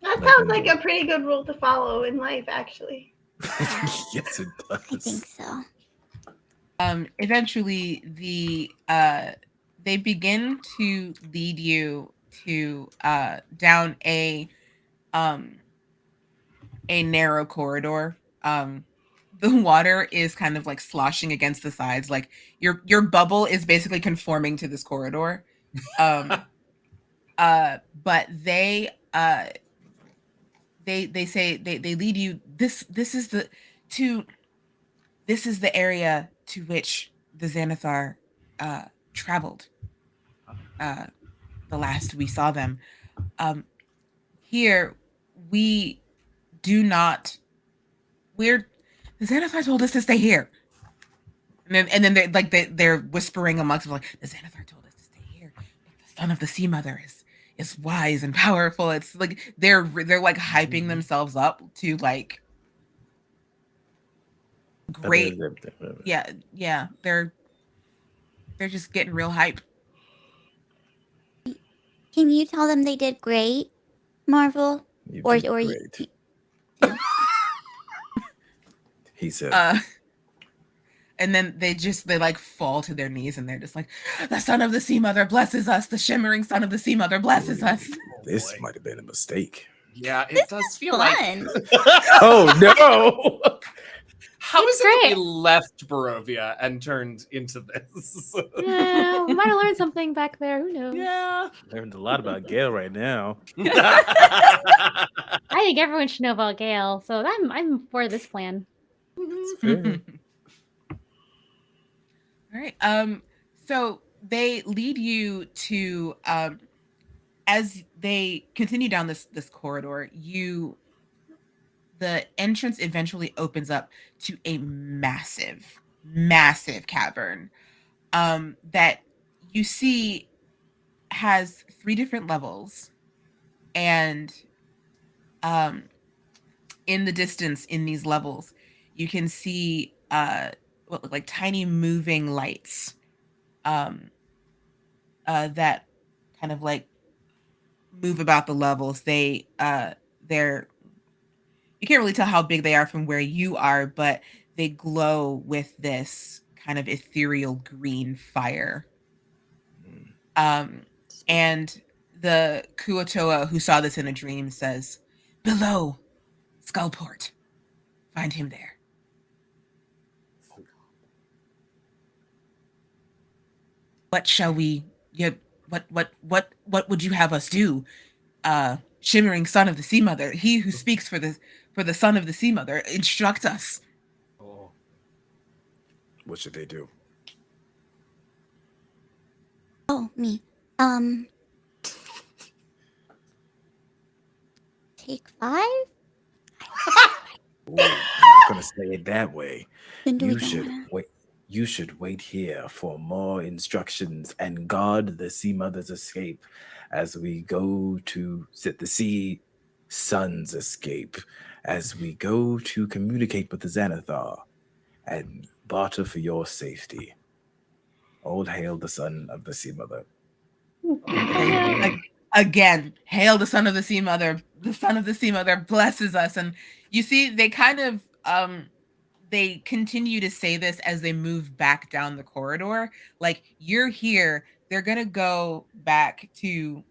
That sounds like a pretty good rule to follow in life, actually. Yes, it does. I think so. Eventually they begin to lead you to down a narrow corridor. The water is kind of like sloshing against the sides, like your bubble is basically conforming to this corridor. But they say they lead you this is the area to which the Xanathar traveled the last we saw them. Here we do not. The Xanathar told us to stay here, and then they're whispering amongst them like, the Xanathar told us to stay here, but the son of the sea mother is wise and powerful. It's like they're like hyping themselves up to like great. Yeah, they're just getting real hype. Can you tell them they did great, Marvel? Or great. He said. And then they like fall to their knees and they're just like, the son of the sea mother blesses us. The shimmering son of the sea mother blesses us. This might have been a mistake. Yeah, it does feel fun. like. Oh no! How is It's it that we great. left Barovia and turned into this? Yeah, we might have learned something back there. Who knows? Yeah. Learned a lot about Gale right now. I think everyone should know about Gale, so I'm for this plan. Fair. All right. So they lead you to as they continue down this corridor, you the entrance eventually opens up to a massive cavern that you see has 3 different levels, and in the distance in these levels you can see what look like tiny moving lights that kind of like move about the levels. They're you can't really tell how big they are from where you are, but they glow with this kind of ethereal green fire. And the Kuotoa who saw this in a dream says, "Below Skullport, find him there." What shall we? What would you have us do? Shimmering son of the Sea Mother, he who speaks for the son of the Sea Mother, instruct us. Oh. What should they do? Oh, me. Take 5? Ooh, I'm not gonna say it that way. Then do You we don't should wanna- wait. You should wait here for more instructions and guard the Sea Mother's escape as we go to set the Sea Sun's escape, as we go to communicate with the Xanathar and barter for your safety. Old hail the son of the Sea Mother. Again, hail the son of the Sea Mother. The son of the Sea Mother blesses us. And you see, they kind of they continue to say this as they move back down the corridor. Like, you're here, they're gonna go back to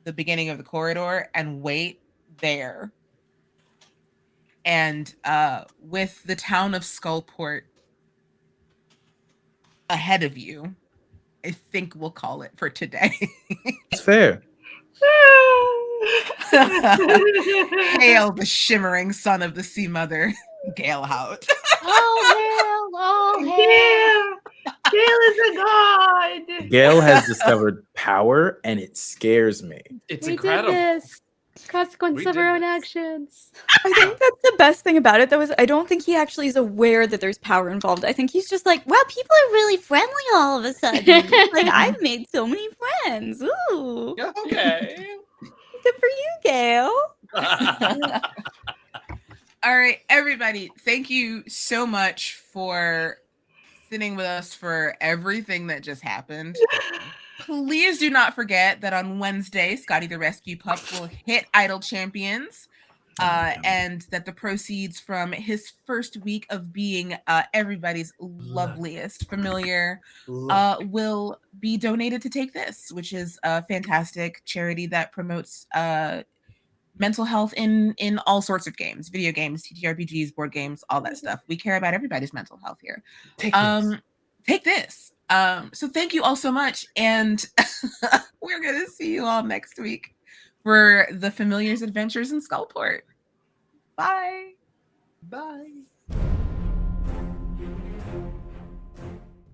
the beginning of the corridor and wait there. And with the town of Skullport ahead of you, I think we'll call it for today. It's fair. Hail the shimmering son of the Sea Mother, Galehout. All hail! Yeah, Gale is a god. Gale has discovered power, and it scares me. It's We incredible. did this. Consequence We of did our own this. actions. I think that's the best thing about it, though, is I don't think he actually is aware that there's power involved. I think he's just like, Wow, people are really friendly all of a sudden. Like, I've made so many friends. Ooh. Okay. good for you, Gail. All right, everybody, thank you so much for sitting with us for everything that just happened. Please do not forget that on Wednesday, Scotty the Rescue Pup will hit Idle Champions, and that the proceeds from his first week of being everybody's loveliest familiar will be donated to Take This, which is a fantastic charity that promotes mental health in all sorts of games, video games, TTRPGs, board games, all that stuff. We care about everybody's mental health here. Take this. Take this. So thank you all so much, and we're gonna see you all next week for the Familiar's Adventures in Skullport. Bye. Bye.